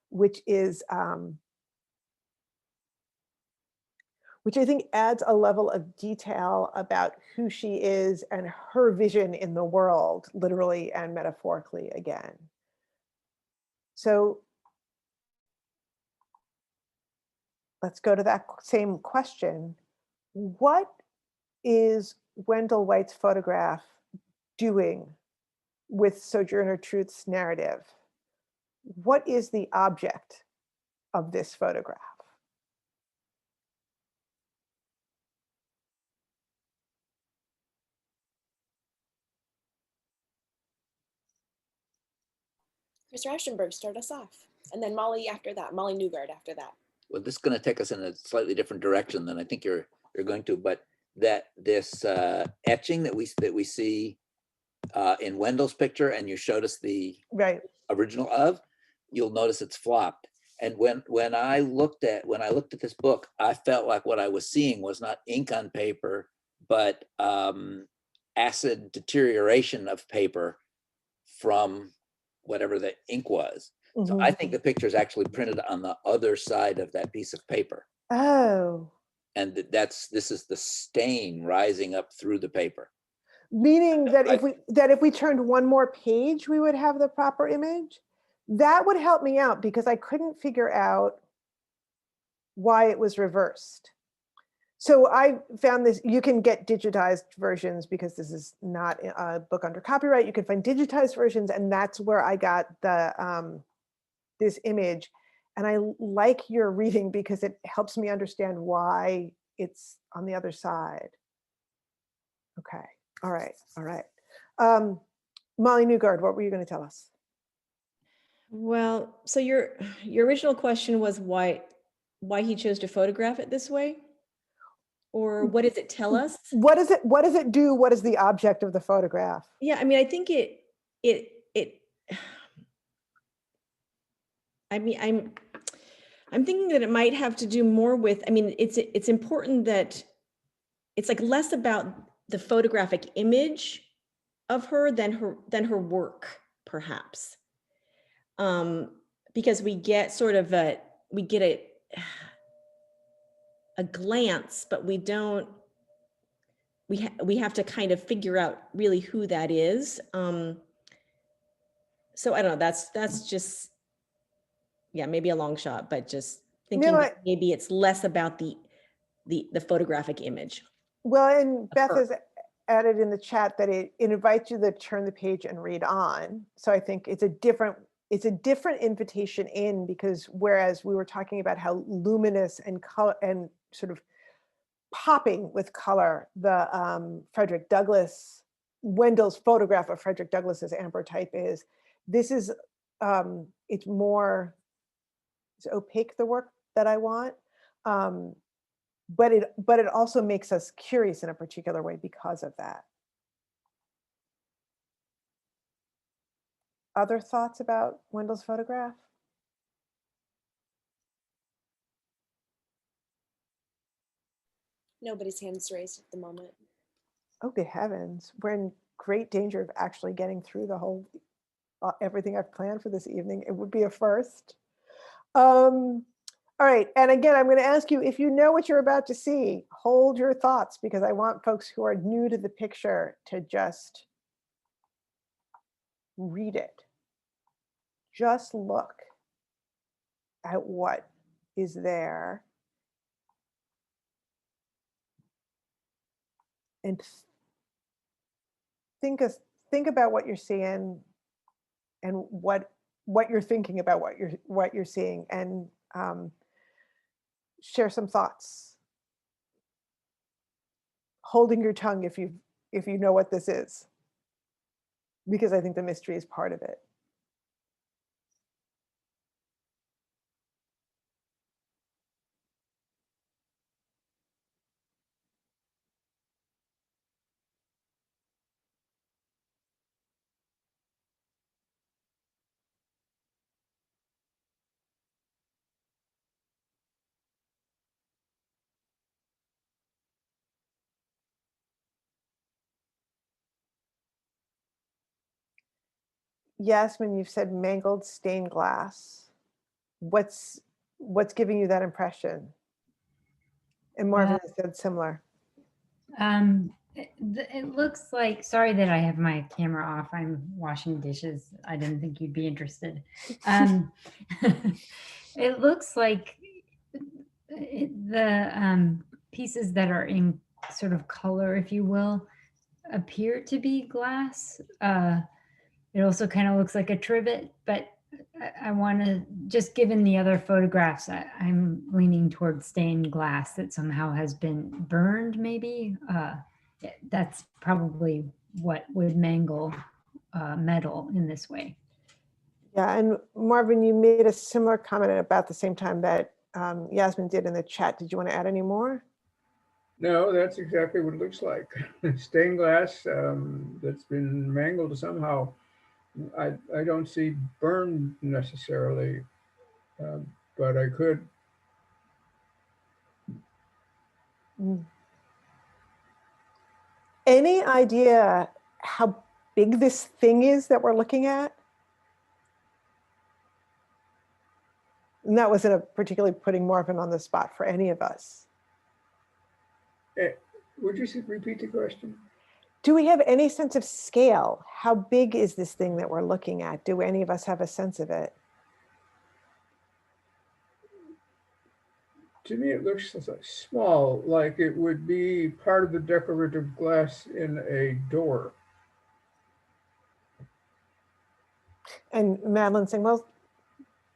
which is which I think adds a level of detail about who she is and her vision in the world, literally and metaphorically again. So let's go to that same question. What is Wendell White's photograph doing with Sojourner Truth's narrative? What is the object of this photograph? Chris Rauschenberg, start us off. And then Molly after that, Molly Newgard after that. Well, this is going to take us in a slightly different direction than I think you're going to, but that this etching that we see in Wendell's picture, and you showed us the original of, you'll notice it's flopped. And when I looked at this book, I felt like what I was seeing was not ink on paper, but acid deterioration of paper from whatever the ink was. So I think the picture is actually printed on the other side of that piece of paper. Oh. And this is the stain rising up through the paper. Meaning that if we turned one more page, we would have the proper image. That would help me out because I couldn't figure out why it was reversed. So I found this, you can get digitized versions because this is not a book under copyright. You can find digitized versions, and that's where I got the this image. And I like your reading because it helps me understand why it's on the other side. Okay, all right, all right. Molly Newgard, what were you going to tell us? Well, so your original question was why he chose to photograph it this way? Or what does it tell us? What does it do? What is the object of the photograph? Yeah, I mean, I think I mean, I'm thinking that it might have to do more with, I mean, it's important that it's like less about the photographic image of her than her work, perhaps. Because we get sort of a glance, but we don't, we have to kind of figure out really who that is. So I don't know, that's just, yeah, maybe a long shot, but just thinking that maybe it's less about the photographic image. Well, and Beth has added in the chat that it invites you to turn the page and read on. So I think it's a different invitation in, because whereas we were talking about how luminous and color and sort of popping with color, the Frederick Douglass, Wendell's photograph of Frederick Douglass's amber type is, this is, it's more, it's opaque, the work that I want. But it also makes us curious in a particular way because of that. Other thoughts about Wendell's photograph? Nobody's hands raised at the moment. Oh, good heavens. We're in great danger of actually getting through the whole, everything I've planned for this evening. It would be a first. All right, and again, I'm going to ask you, if you know what you're about to see, hold your thoughts, because I want folks who are new to the picture to just read it. Just look at what is there and think about what you're seeing and what you're thinking about what you're seeing, and share some thoughts. Holding your tongue if you know what this is, because I think the mystery is part of it. Yasmin, you've said mangled stained glass. What's giving you that impression? And Marvin said similar. It looks like, sorry that I have my camera off. I'm washing dishes. I didn't think you'd be interested. It looks like the pieces that are in sort of color, if you will, appear to be glass. It also kind of looks like a trivet, but I want to, just given the other photographs, I'm leaning towards stained glass that somehow has been burned, maybe. That's probably what would mangle metal in this way. Yeah, and Marvin, you made a similar comment about the same time that Yasmin did in the chat. Did you want to add any more? No, that's exactly what it looks like. Stained glass that's been mangled somehow. I don't see burn necessarily, but I could. Any idea how big this thing is that we're looking at? And that wasn't a particularly putting Marvin on the spot for any of us. Would you repeat the question? Do we have any sense of scale? How big is this thing that we're looking at? Do any of us have a sense of it? To me, it looks small, like it would be part of the decorative glass in a door. And Madeline saying, well,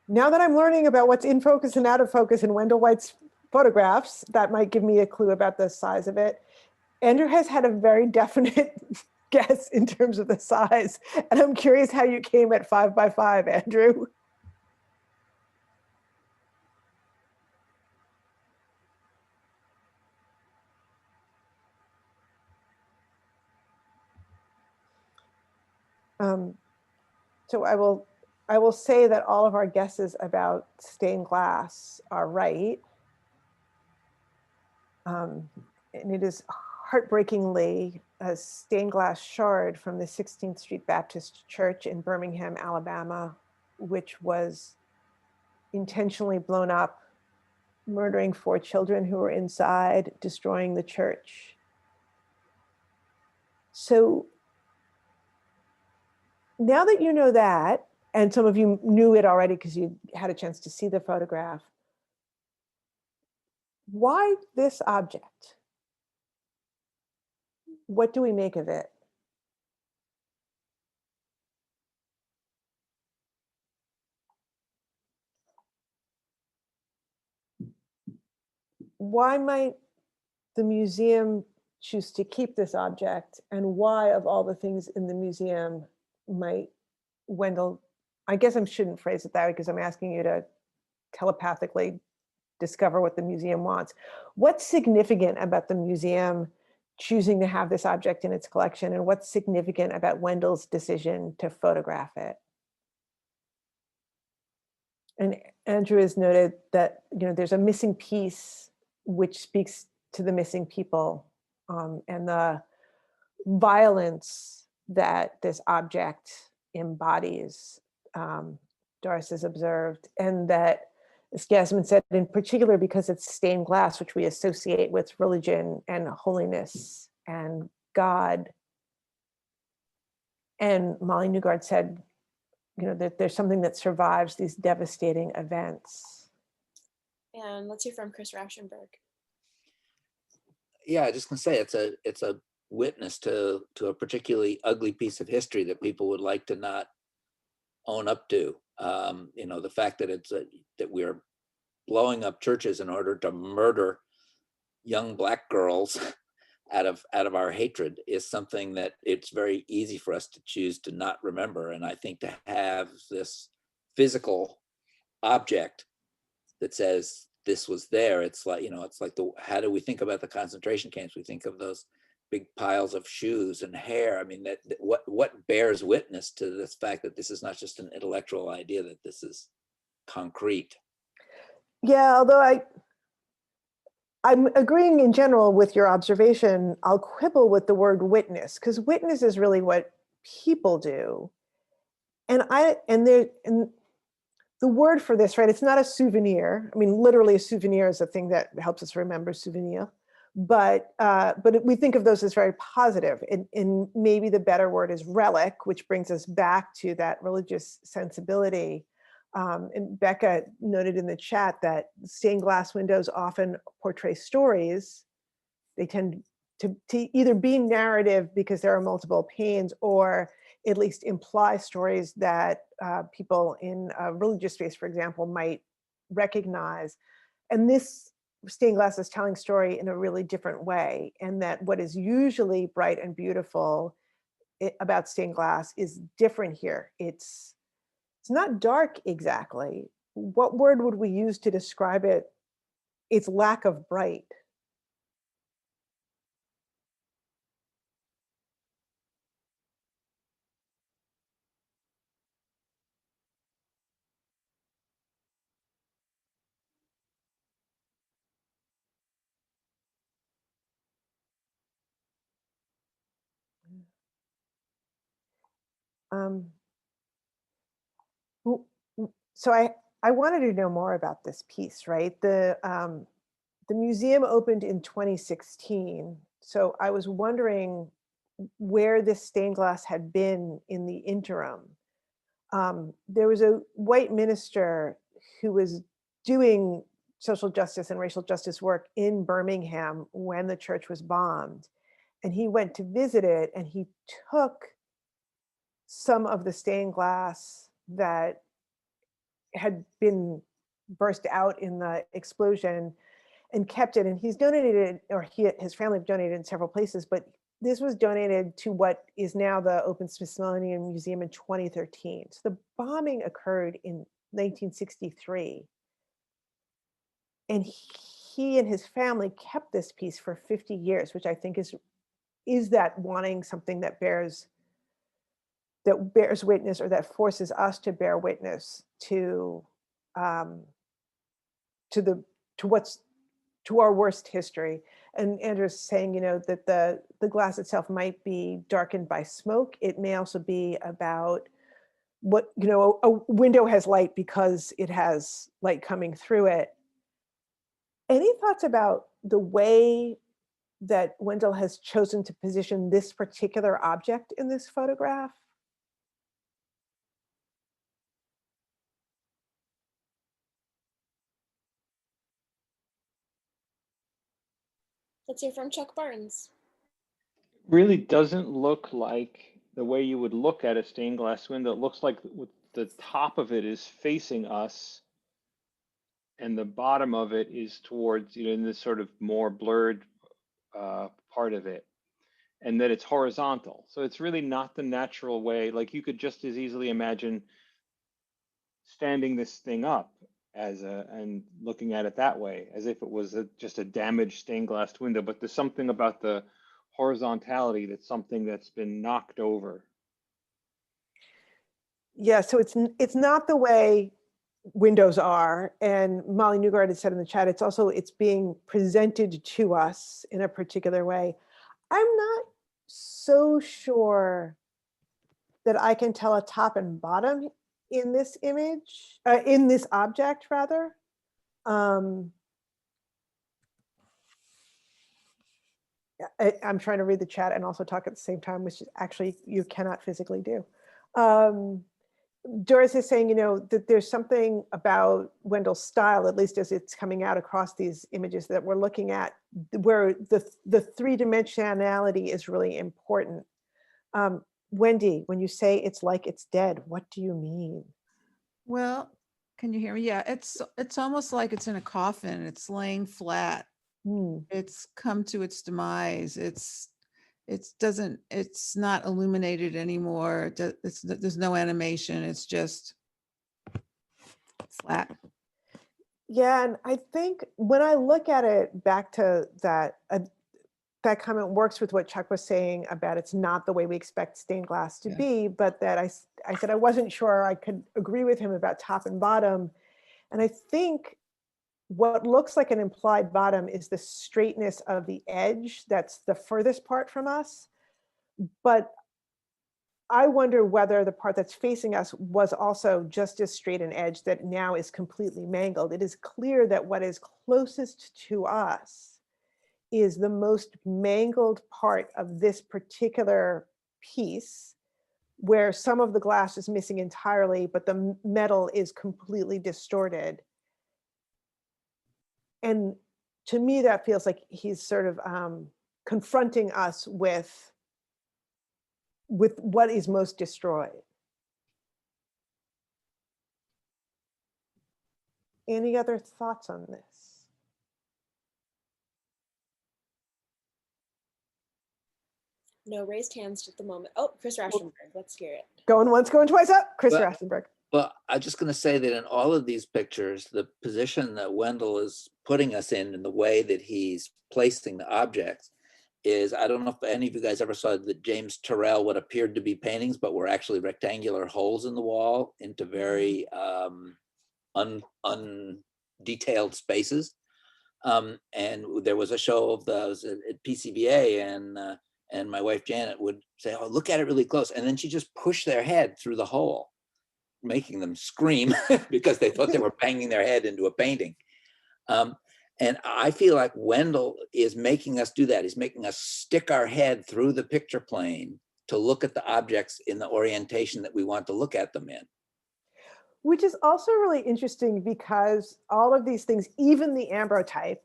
now that I'm learning about what's in focus and out of focus in Wendel White's photographs, that might give me a clue about the size of it. Andrew has had a very definite guess in terms of the size. And I'm curious how you came at 5 by 5, Andrew. So I will say that all of our guesses about stained glass are right. And it is heartbreakingly a stained glass shard from the 16th Street Baptist Church in Birmingham, Alabama, which was intentionally blown up, murdering 4 children who were inside, destroying the church. So now that you know that, and some of you knew it already because you had a chance to see the photograph, why this object? What do we make of it? Why might the museum choose to keep this object, and why, of all the things in the museum, might Wendell, I guess I shouldn't phrase it that way because I'm asking you to telepathically discover what the museum wants. What's significant about the museum choosing to have this object in its collection, and what's significant about Wendell's decision to photograph it? And Andrew has noted that, you know, there's a missing piece which speaks to the missing people and the violence that this object embodies, Doris has observed, and that, as Yasmin said, in particular because it's stained glass, which we associate with religion and holiness and God. And Molly Newgard said, you know, that there's something that survives these devastating events. And let's hear from Chris Rauschenberg. Yeah, I just gonna say it's a witness to a particularly ugly piece of history that people would like to not own up to. You know, the fact that that we're blowing up churches in order to murder young Black girls out of our hatred is something that it's very easy for us to choose to not remember. And I think to have this physical object that says this was there, it's like, you know, it's like how do we think about the concentration camps? We think of those big piles of shoes and hair. I mean, what bears witness to this fact that this is not just an intellectual idea, that this is concrete? Yeah, although I'm agreeing in general with your observation, I'll quibble with the word witness, because witness is really what people do. And the word for this, right? It's not a souvenir. I mean, literally a souvenir is a thing that helps us remember souvenir, but we think of those as very positive. And maybe the better word is relic, which brings us back to that religious sensibility. And Becca noted in the chat that stained glass windows often portray stories. They tend to either be narrative because there are multiple panes, or at least imply stories that people in a religious space, for example, might recognize. And this stained glass is telling story in a really different way. And that what is usually bright and beautiful about stained glass is different here. It's not dark exactly. What word would we use to describe it? Its lack of bright. So I wanted to know more about this piece, right? The museum opened in 2016. So I was wondering where this stained glass had been in the interim. There was a white minister who was doing social justice and racial justice work in Birmingham when the church was bombed. And he went to visit it, and he took some of the stained glass that had been burst out in the explosion and kept it. And he's donated, or his family have donated in several places, but this was donated to what is now the Open Smithsonian Museum in 2013. So the bombing occurred in 1963. And he and his family kept this piece for 50 years, which I think is that wanting something that bears witness, or that forces us to bear witness to our worst history. And Andrew's saying, that the glass itself might be darkened by smoke. It may also be about what, a window has light because it has light coming through it. Any thoughts about the way that Wendell has chosen to position this particular object in this photograph? Let's hear from Chuck Barnes. Really doesn't look like the way you would look at a stained glass window. It looks like the top of it is facing us, and the bottom of it is towards, in this sort of more blurred part of it, and that it's horizontal. So it's really not the natural way. Like, you could just as easily imagine standing this thing up and looking at it that way, as if it was just a damaged stained glass window. But there's something about the horizontality that's something that's been knocked over. Yeah, so it's not the way windows are. And Molly Newgard had said in the chat, it's being presented to us in a particular way. I'm not so sure that I can tell a top and bottom in this image, in this object rather. I'm trying to read the chat and also talk at the same time, which actually you cannot physically do. Doris is saying, that there's something about Wendell's style, at least as it's coming out across these images that we're looking at, where the three-dimensionality is really important. Wendy, when you say it's like it's dead, what do you mean? Well, can you hear me? Yeah, it's almost like it's in a coffin. It's laying flat. It's come to its demise. It's not illuminated anymore. There's no animation. It's just flat. Yeah, and I think when I look at it back to that comment works with what Chuck was saying about it's not the way we expect stained glass to be, but that I said I wasn't sure I could agree with him about top and bottom. And I think what looks like an implied bottom is the straightness of the edge that's the furthest part from us. But I wonder whether the part that's facing us was also just as straight an edge that now is completely mangled. It is clear that what is closest to us is the most mangled part of this particular piece, where some of the glass is missing entirely, but the metal is completely distorted. And to me, that feels like he's sort of confronting us with what is most destroyed. Any other thoughts on this? No raised hands at the moment. Oh, Chris Rauschenberg, let's hear it. Going once, going twice up. Chris Well- Rauschenberg. Well, I'm just going to say that in all of these pictures, the position that Wendell is putting us in the way that he's placing the objects is, I don't know if any of you guys ever saw that James Turrell, what appeared to be paintings, but were actually rectangular holes in the wall into very undetailed spaces. And there was a show of those at PCBA, and my wife Janet would say, "Oh, look at it really close," and then she just pushed their head through the hole, making them scream because they thought they were banging their head into a painting. And I feel like Wendell is making us do that. He's making us stick our head through the picture plane to look at the objects in the orientation that we want to look at them in. Which is also really interesting because all of these things, even the ambrotype,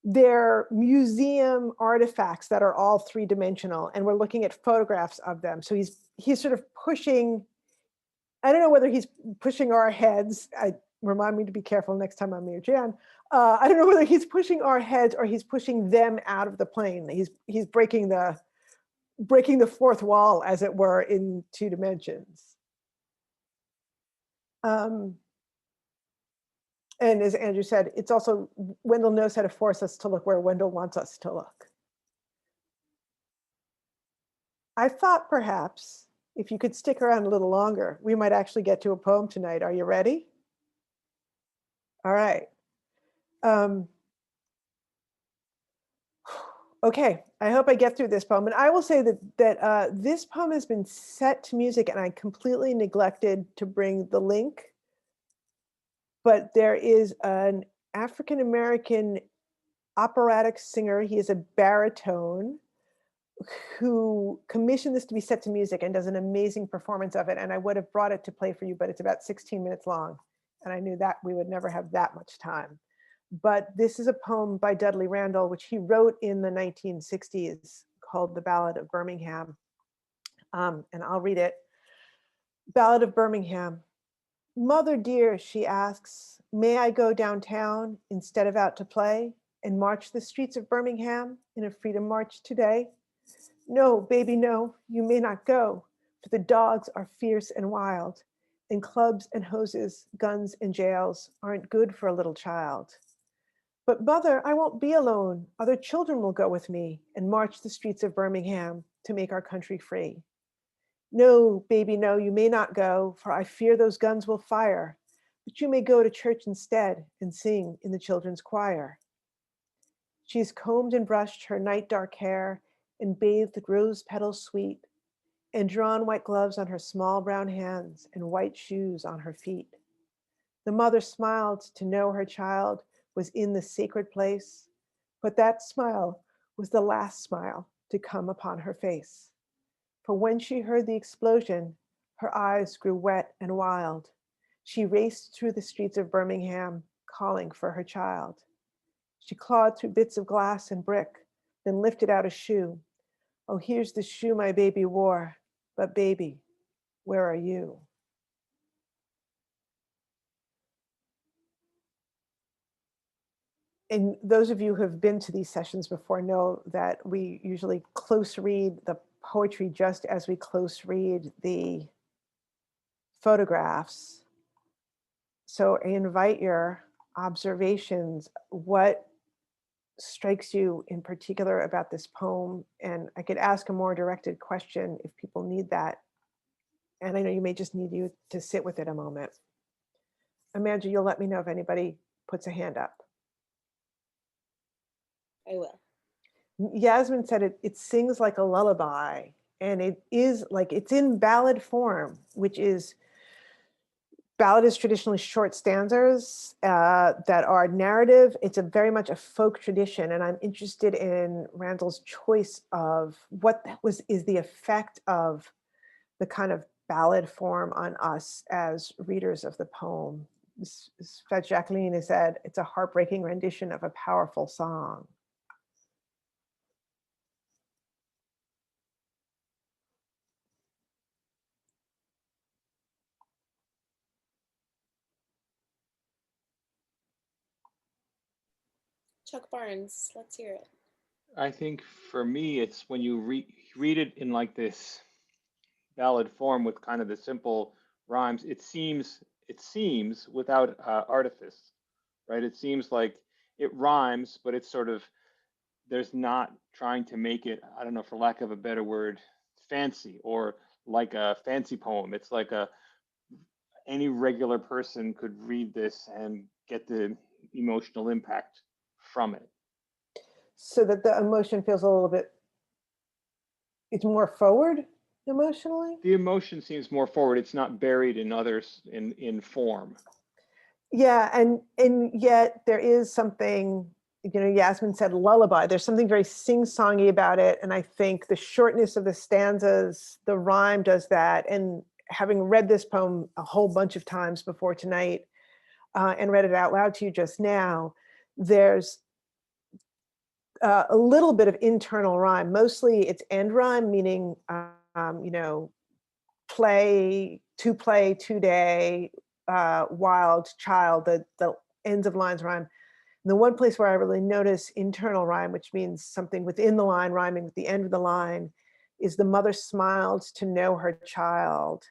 they're museum artifacts that are all three-dimensional, and we're looking at photographs of them. So he's sort of pushing, I don't know whether he's pushing our heads. Remind me to be careful next time I'm near Jan. I don't know whether he's pushing our heads or he's pushing them out of the plane. He's breaking the fourth wall, as it were, in 2 dimensions. And as Andrew said, it's also, Wendell knows how to force us to look where Wendell wants us to look. I thought perhaps if you could stick around a little longer, we might actually get to a poem tonight. Are you ready? All right. Okay, I hope I get through this poem. And I will say that this poem has been set to music, and I completely neglected to bring the link. But there is an African-American operatic singer. He is a baritone who commissioned this to be set to music and does an amazing performance of it. And I would have brought it to play for you, but it's about 16 minutes long. And I knew that we would never have that much time. But this is a poem by Dudley Randall, which he wrote in the 1960s, called The Ballad of Birmingham. And I'll read it. Ballad of Birmingham. Mother dear, she asks, may I go downtown instead of out to play and march the streets of Birmingham in a freedom march today? No, baby, no, you may not go, for the dogs are fierce and wild, and clubs and hoses, guns and jails aren't good for a little child. But mother, I won't be alone. Other children will go with me and march the streets of Birmingham to make our country free. No, baby, no, you may not go, for I fear those guns will fire, but you may go to church instead and sing in the children's choir. She's combed and brushed her night dark hair and bathed rose petals sweet, and drawn white gloves on her small brown hands and white shoes on her feet. The mother smiled to know her child was in the sacred place, but that smile was the last smile to come upon her face. For when she heard the explosion, her eyes grew wet and wild. She raced through the streets of Birmingham, calling for her child. She clawed through bits of glass and brick, then lifted out a shoe. Oh, here's the shoe my baby wore, but baby, where are you? And those of you who have been to these sessions before know that we usually close read the poetry just as we close read the photographs. So I invite your observations. What strikes you in particular about this poem? And I could ask a more directed question if people need that. And I know you may just need you to sit with it a moment. Amanda, you'll let me know if anybody puts a hand up. I will. Yasmin said it sings like a lullaby. And it is like, it's in ballad form, which is, ballad is traditionally short stanzas that are narrative. It's a very much a folk tradition. And I'm interested in Randall's choice of what is the effect of the kind of ballad form on us as readers of the poem. As Jacqueline has said, it's a heartbreaking rendition of a powerful song. Chuck Barnes, let's hear it. I think for me, it's when you read it in like this ballad form with kind of the simple rhymes, it seems without artifice, right? It seems like it rhymes, but it's sort of, there's not trying to make it, I don't know, for lack of a better word, fancy or like a fancy poem. It's like any regular person could read this and get the emotional impact from it. So that the emotion feels a little bit, it's more forward emotionally? The emotion seems more forward. It's not buried in others in form. Yeah, and yet there is something, Yasmin said lullaby. There's something very sing-songy about it. And I think the shortness of the stanzas, the rhyme does that. And having read this poem a whole bunch of times before tonight and read it out loud to you just now, there's a little bit of internal rhyme. Mostly it's end rhyme, meaning, play, today, wild, child, the ends of lines rhyme. And the one place where I really notice internal rhyme, which means something within the line rhyming with the end of the line, is the mother smiled to know her child,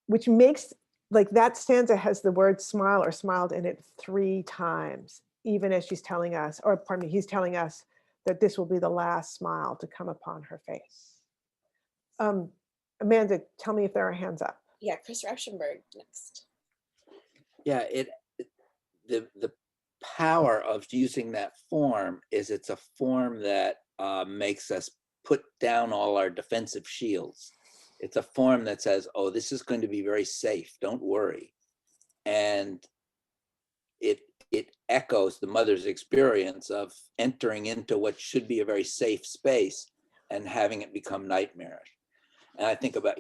which makes, like, that stanza has the word smile or smiled in it 3 times, even as she's telling us, or pardon me, he's telling us that this will be the last smile to come upon her face. Amanda, tell me if there are hands up. Yeah, Chris Rauschenberg next. Yeah, the power of using that form is it's a form that makes us put down all our defensive shields. It's a form that says, oh, this is going to be very safe, don't worry. And it echoes the mother's experience of entering into what should be a very safe space and having it become nightmarish. And I think about,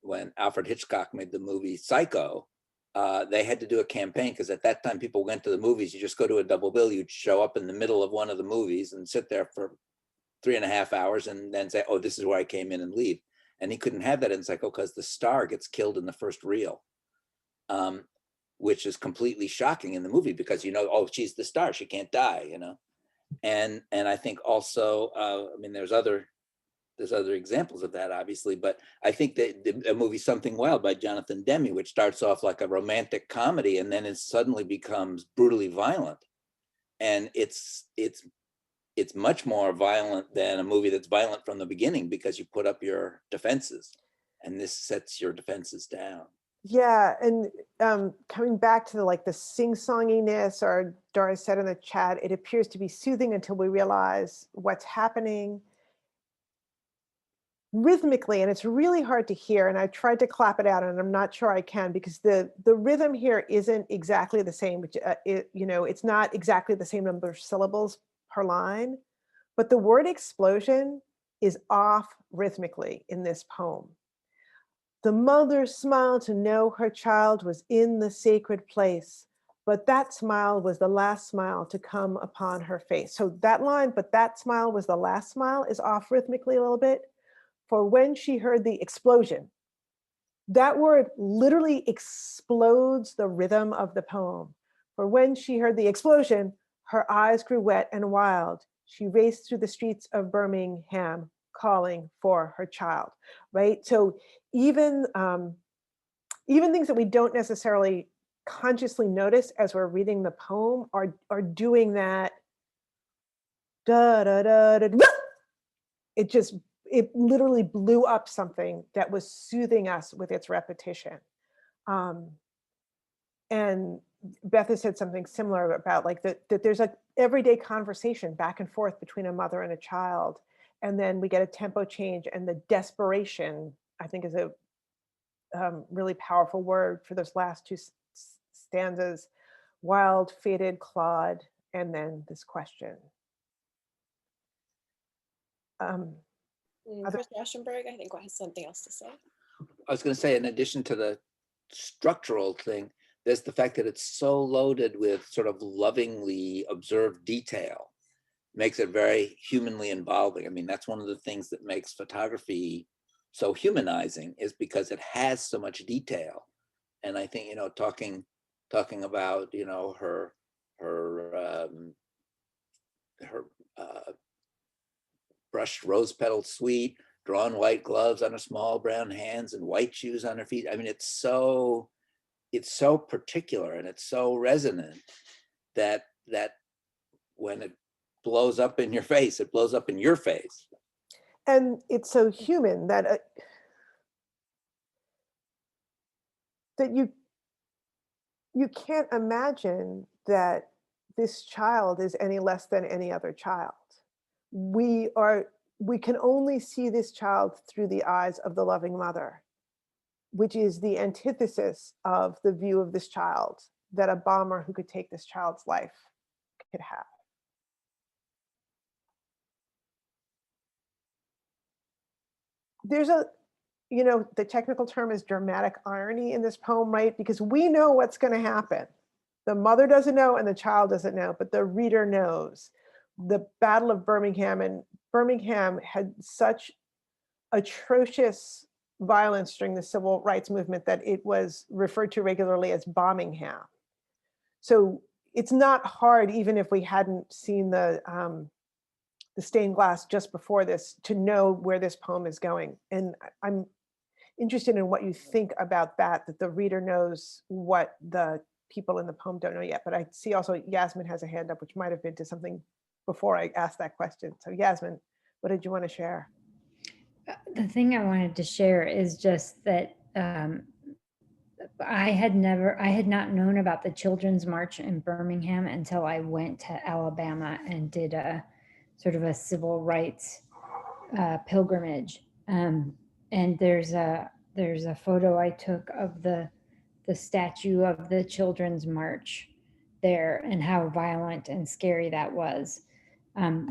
when Alfred Hitchcock made the movie Psycho, they had to do a campaign because at that time people went to the movies. You just go to a double bill, you'd show up in the middle of one of the movies and sit there for 3.5 hours and then say, oh, this is where I came in, and leave. And he couldn't have that in Psycho because the star gets killed in the first reel, which is completely shocking in the movie because, oh, she's the star, she can't die, And I think also, there's other examples of that, obviously, but I think that the movie Something Wild by Jonathan Demme, which starts off like a romantic comedy and then it suddenly becomes brutally violent. And it's much more violent than a movie that's violent from the beginning because you put up your defenses, and this sets your defenses down. Yeah, and coming back to the sing-songiness, or Doris said in the chat, it appears to be soothing until we realize what's happening rhythmically, and it's really hard to hear. And I tried to clap it out, and I'm not sure I can because the rhythm here isn't exactly the same. Which it's not exactly the same number of syllables per line, but the word explosion is off rhythmically in this poem. The mother smiled to know her child was in the sacred place, but that smile was the last smile to come upon her face. So that line, but that smile was the last smile, is off rhythmically a little bit. For when she heard the explosion, that word literally explodes the rhythm of the poem. For when she heard the explosion, her eyes grew wet and wild. She raced through the streets of Birmingham, calling for her child, right? So even things that we don't necessarily consciously notice as we're reading the poem are doing that. Da, da, da, da, da. It literally blew up something that was soothing us with its repetition. And Beth has said something similar about that there's a everyday conversation back and forth between a mother and a child. and then we get a tempo change, and the desperation, I think, is a really powerful word for those last two stanzas: wild, faded, clawed, and then this question. Chris Rauschenberg, I think, has something else to say. I was going to say, in addition to the structural thing, there's the fact that it's so loaded with sort of lovingly observed detail, makes it very humanly involving. I mean, that's one of the things that makes photography so humanizing, is because it has so much detail. And I think, you know, talking about, you know, her brushed rose petal suite, drawn white gloves on her small brown hands, and white shoes on her feet. I mean, it's so particular and it's so resonant that when it blows up in your face, it blows up in your face. And it's so human that that you can't imagine that this child is any less than any other child. We can only see this child through the eyes of the loving mother, which is the antithesis of the view of this child that a bomber who could take this child's life could have. There's the technical term is dramatic irony in this poem, right? Because we know what's going to happen. The mother doesn't know and the child doesn't know, but the reader knows. The Battle of Birmingham, and Birmingham had such atrocious violence during the civil rights movement that it was referred to regularly as Bombingham. So it's not hard, even if we hadn't seen the stained glass just before this, to know where this poem is going. And I'm interested in what you think about that the reader knows what the people in the poem don't know yet. But I see also Yasmin has a hand up, which might have been to something before I asked that question. So Yasmin, what did you want to share? The thing I wanted to share is just that I had not known about the Children's March in Birmingham until I went to Alabama and did a sort of a civil rights pilgrimage. And there's a photo I took of the statue of the Children's March there and how violent and scary that was.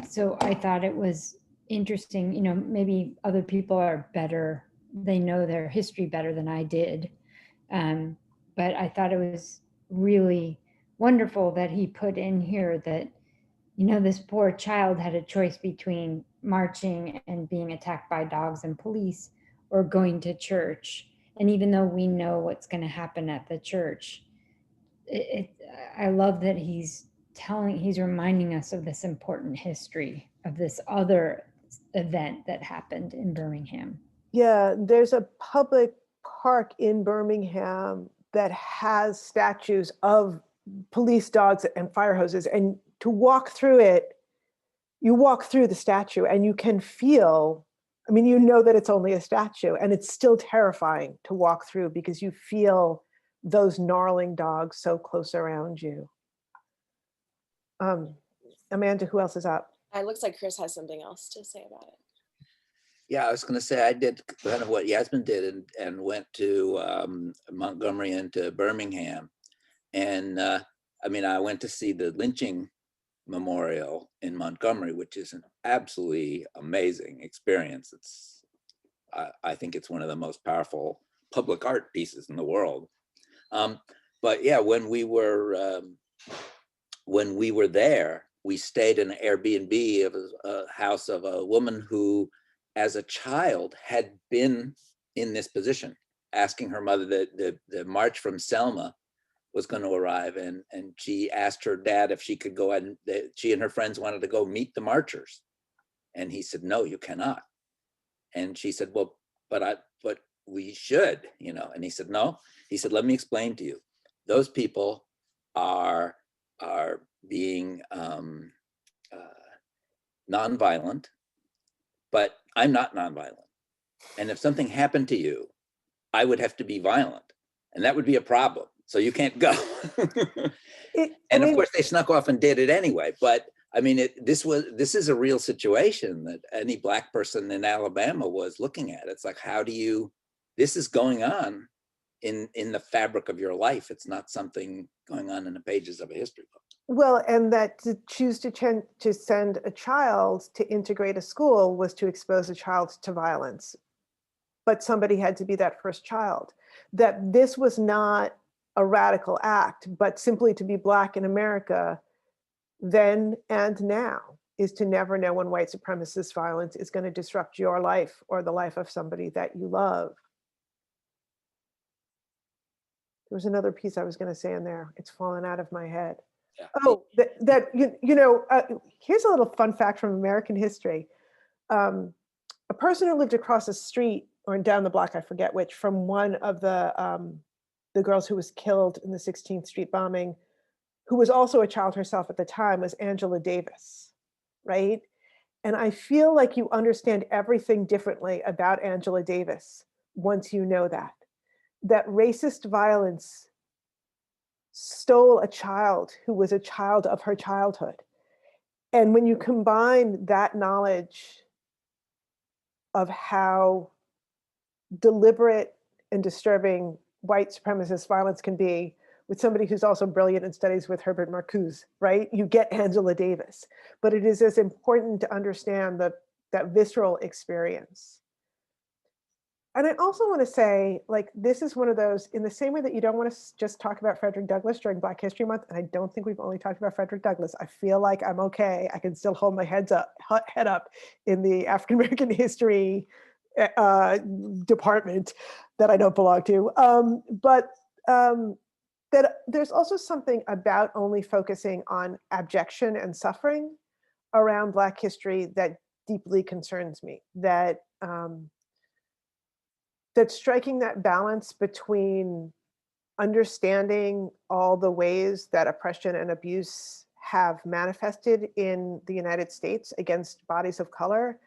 So I thought it was interesting, you know, maybe other people are better, they know their history better than I did. But I thought it was really wonderful that he put in here that, you know, this poor child had a choice between marching and being attacked by dogs and police or going to church. And even though we know what's going to happen at the church, I love that he's reminding us of this important history of this other event that happened in Birmingham. Yeah, there's a public park in Birmingham that has statues of police dogs and fire hoses. And to walk through it, you walk through the statue and you can feel, I mean, you know that it's only a statue, and it's still terrifying to walk through because you feel those gnarling dogs so close around you. Amanda, who else is up? It looks like Chris has something else to say about it. Yeah, I was going to say I did kind of what Yasmin did and went to Montgomery and to Birmingham. And I mean, I went to see the lynching memorial in Montgomery, which is an absolutely amazing experience. I think it's one of the most powerful public art pieces in the world. But yeah, when we were there, we stayed in an Airbnb of a house of a woman who, as a child, had been in this position, asking her mother that the march from Selma was going to arrive, and she asked her dad if she could go, and she and her friends wanted to go meet the marchers, and he said, "No, you cannot." And she said, "Well, but we should, you know." And he said, "No." He said, "Let me explain to you. Those people are being nonviolent, but I'm not nonviolent. And if something happened to you, I would have to be violent, and that would be a problem. So you can't go." And of course, they snuck off and did it anyway. But I mean, this is a real situation that any Black person in Alabama was looking at. It's like, how do you, this is going on in the fabric of your life. It's not something going on in the pages of a history book. Well, and that to choose to send a child to integrate a school was to expose a child to violence. But somebody had to be that first child. That this was not a radical act, but simply to be Black in America then and now is to never know when white supremacist violence is going to disrupt your life or the life of somebody that you love. There was another piece I was going to say in there. It's fallen out of my head. Yeah. Oh, here's a little fun fact from American history. A person who lived across the street or down the block, I forget which, from one of the girls who was killed in the 16th Street bombing, who was also a child herself at the time, was Angela Davis, right? And I feel like you understand everything differently about Angela Davis once you know that racist violence stole a child who was a child of her childhood. And when you combine that knowledge of how deliberate and disturbing white supremacist violence can be with somebody who's also brilliant in studies with Herbert Marcuse, right? You get Angela Davis. But it is as important to understand that visceral experience. And I also want to say, like, this is one of those, in the same way that you don't want to just talk about Frederick Douglass during Black History Month, and I don't think we've only talked about Frederick Douglass. I feel like I'm okay. I can still hold my head up in the African-American history department that I don't belong to. But that there's also something about only focusing on abjection and suffering around Black history that deeply concerns me. That striking that balance between understanding all the ways that oppression and abuse have manifested in the United States against bodies of color,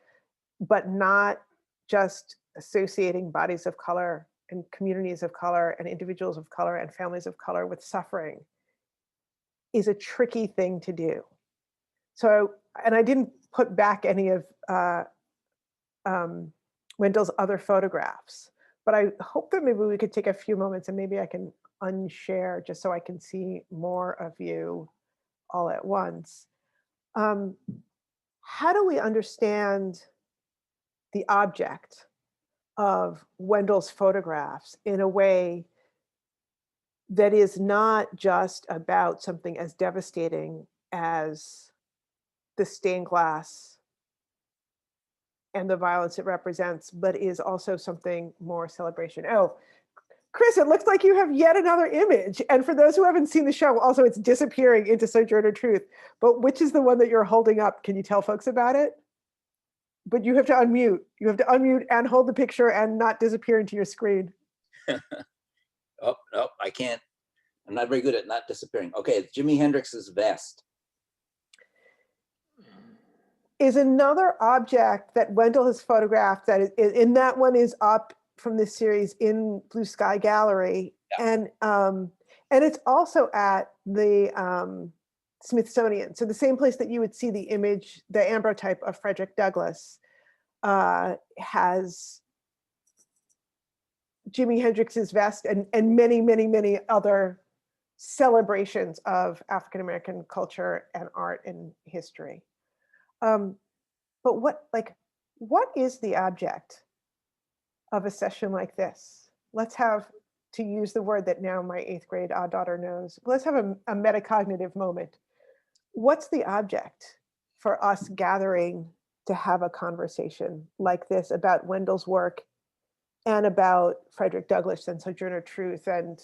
but not just associating bodies of color and communities of color and individuals of color and families of color with suffering, is a tricky thing to do. So, and I didn't put back any of Wendel's other photographs, but I hope that maybe we could take a few moments and maybe I can unshare just so I can see more of you all at once. How do we understand the object of Wendel's photographs in a way that is not just about something as devastating as the stained glass and the violence it represents, but is also something more celebration? Oh, Chris, it looks like you have yet another image. And for those who haven't seen the show, also it's disappearing into Sojourner Truth. But which is the one that you're holding up? Can you tell folks about it? But you have to unmute. You have to unmute and hold the picture and not disappear into your screen. Oh, no, I can't. I'm not very good at not disappearing. Okay, it's Jimi Hendrix's vest. Is another object that Wendel has photographed that is, in that one is up from this series in Blue Sky Gallery. Yeah. And it's also at the Smithsonian. So the same place that you would see the image, the ambrotype of Frederick Douglass has Jimi Hendrix's vest and many, many, many other celebrations of African-American culture and art and history. But what is the object of a session like this? Let's have, to use the word that now my 8th grade odd daughter knows, let's have a metacognitive moment. What's the object for us gathering to have a conversation like this about Wendel's work and about Frederick Douglass and Sojourner Truth and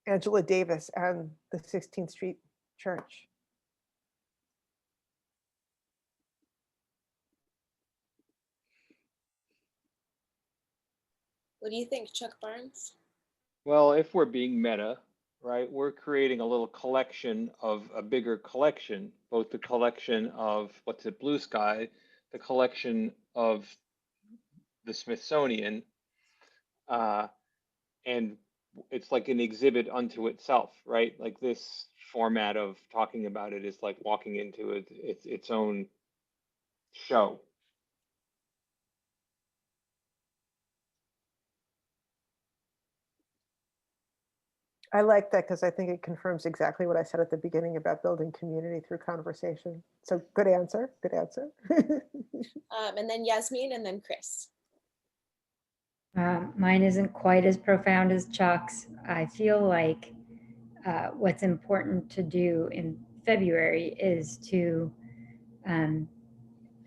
Angela Davis and the 16th Street Church? What do you think, Chuck Barnes? Well, if we're being meta, right, we're creating a little collection of a bigger collection, both the collection of what's at Blue Sky, the collection of the Smithsonian, and it's like an exhibit unto itself, right? Like this format of talking about it is like walking into its own show. I like that because I think it confirms exactly what I said at the beginning about building community through conversation. So good answer, good answer. And then Yasmin and then Chris. Mine isn't quite as profound as Chuck's. I feel like what's important to do in February is to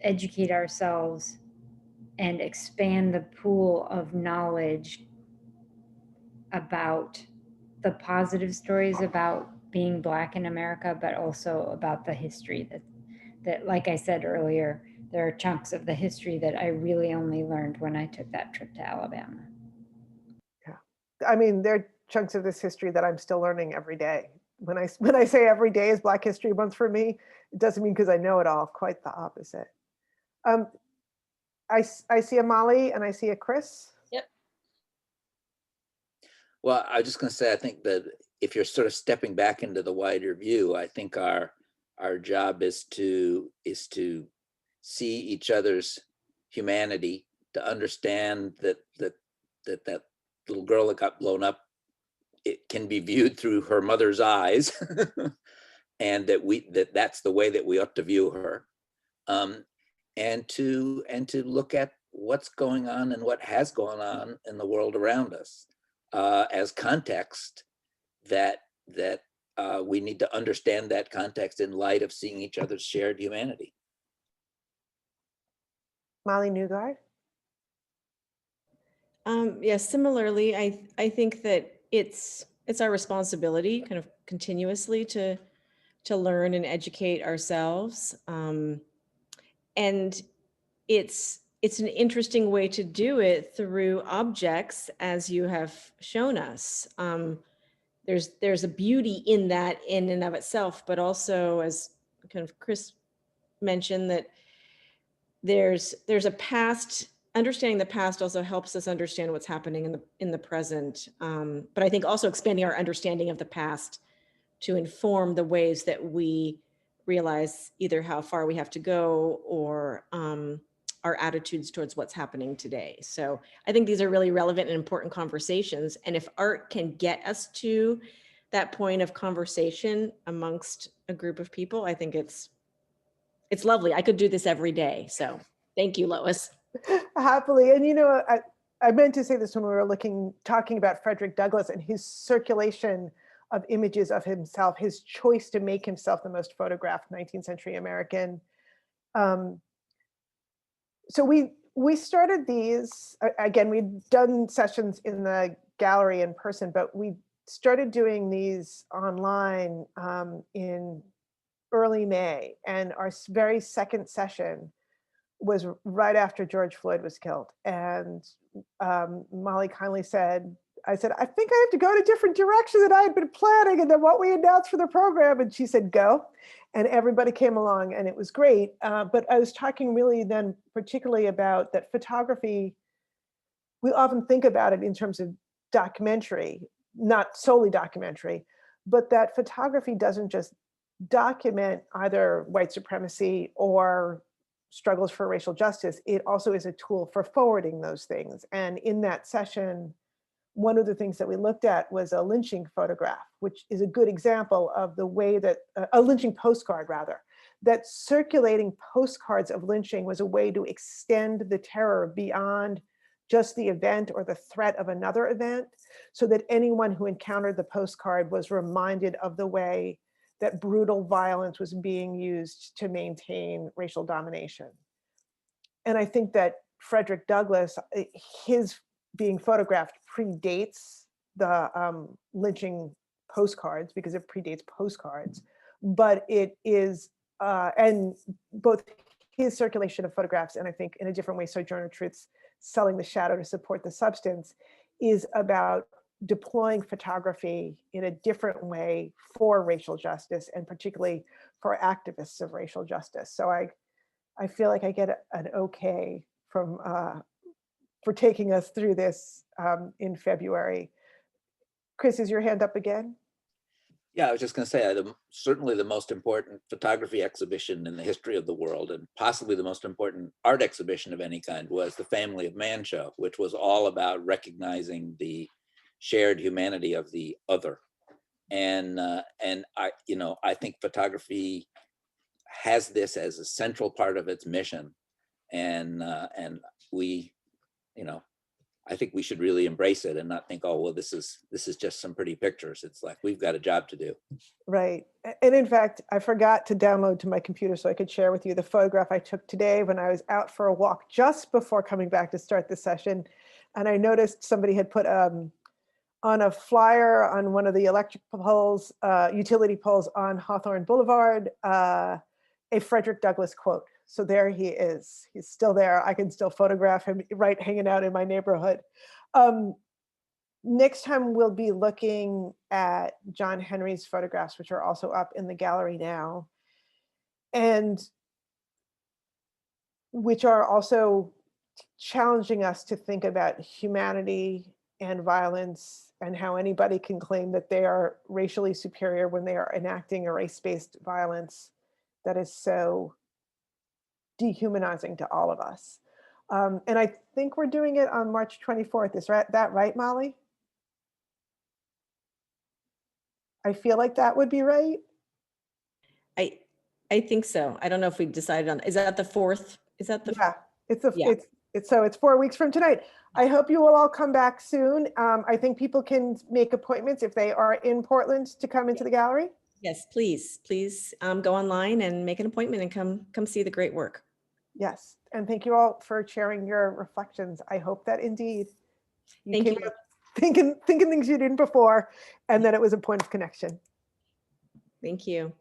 educate ourselves and expand the pool of knowledge about the positive stories about being Black in America, but also about the history that, like I said earlier, there are chunks of the history that I really only learned when I took that trip to Alabama. Yeah, I mean, there are chunks of this history that I'm still learning every day. When I say every day is Black History Month for me, it doesn't mean because I know it all. Quite the opposite. I see a Molly and I see a Chris. Yep. Well, I was just going to say, I think that if you're sort of stepping back into the wider view, I think our job is to see each other's humanity, to understand that little girl that got blown up, it can be viewed through her mother's eyes, and that's the way that we ought to view her, and to look at what's going on and what has gone on in the world around us as context, that we need to understand that context in light of seeing each other's shared humanity. Molly Newgard. Yeah, similarly, I think that it's our responsibility kind of continuously to learn and educate ourselves. And it's an interesting way to do it through objects, as you have shown us. There's a beauty in that in and of itself, but also, as kind of Chris mentioned, that there's a past. Understanding the past also helps us understand what's happening in the present. But I think also expanding our understanding of the past to inform the ways that we realize either how far we have to go or our attitudes towards what's happening today. So I think these are really relevant and important conversations. And if art can get us to that point of conversation amongst a group of people, I think it's lovely. I could do this every day. So thank you, Lois. Happily. And I meant to say this when we were talking about Frederick Douglass and his circulation of images of himself, his choice to make himself the most photographed 19th century American. So we started these, again, we'd done sessions in the gallery in person, but we started doing these online in early May. And our very second session was right after George Floyd was killed. And Molly kindly said, I said, I think I have to go in a different direction than I had been planning and than what we announced for the program. And she said, go. And everybody came along and it was great. But I was talking really then particularly about that photography, we often think about it in terms of documentary, not solely documentary, but that photography doesn't just document either white supremacy or struggles for racial justice. It also is a tool for forwarding those things. And in that session, one of the things that we looked at was a lynching photograph, which is a good example of the way that, a lynching postcard rather, that circulating postcards of lynching was a way to extend the terror beyond just the event or the threat of another event, so that anyone who encountered the postcard was reminded of the way that brutal violence was being used to maintain racial domination. And I think that Frederick Douglass, his being photographed predates the lynching postcards because it predates postcards, but it is, and both his circulation of photographs and I think in a different way, Sojourner Truth's Selling the Shadow to Support the Substance is about deploying photography in a different way for racial justice and particularly for activists of racial justice. So I feel like I get an okay from for taking us through this in February. Chris, is your hand up again? Yeah, I was just going to say, certainly the most important photography exhibition in the history of the world, and possibly the most important art exhibition of any kind, was the Family of Man show, which was all about recognizing the shared humanity of the other. And I think photography has this as a central part of its mission, and we, I think we should really embrace it and not think, oh, well, this is just some pretty pictures. It's like, we've got a job to do. Right. And in fact, I forgot to download to my computer so I could share with you the photograph I took today when I was out for a walk just before coming back to start the session. And I noticed somebody had put on a flyer on one of the electric poles, utility poles on Hawthorne Boulevard, a Frederick Douglass quote. So there he is. He's still there. I can still photograph him right hanging out in my neighborhood. Next time we'll be looking at John Henry's photographs, which are also up in the gallery now, and which are also challenging us to think about humanity and violence and how anybody can claim that they are racially superior when they are enacting a race-based violence that is so dehumanizing to all of us. And I think we're doing it on March 24th. Is that right, Molly? I feel like that would be right. I think so. I don't know if we decided on, is that the 4th? Is that the? Yeah, Yeah. it's 4 weeks from tonight. I hope you will all come back soon. I think people can make appointments if they are in Portland to come into the gallery. Yes, please go online and make an appointment and come see the great work. Yes, and thank you all for sharing your reflections. I hope that indeed you came up thinking things you didn't before, and that it was a point of connection. Thank you.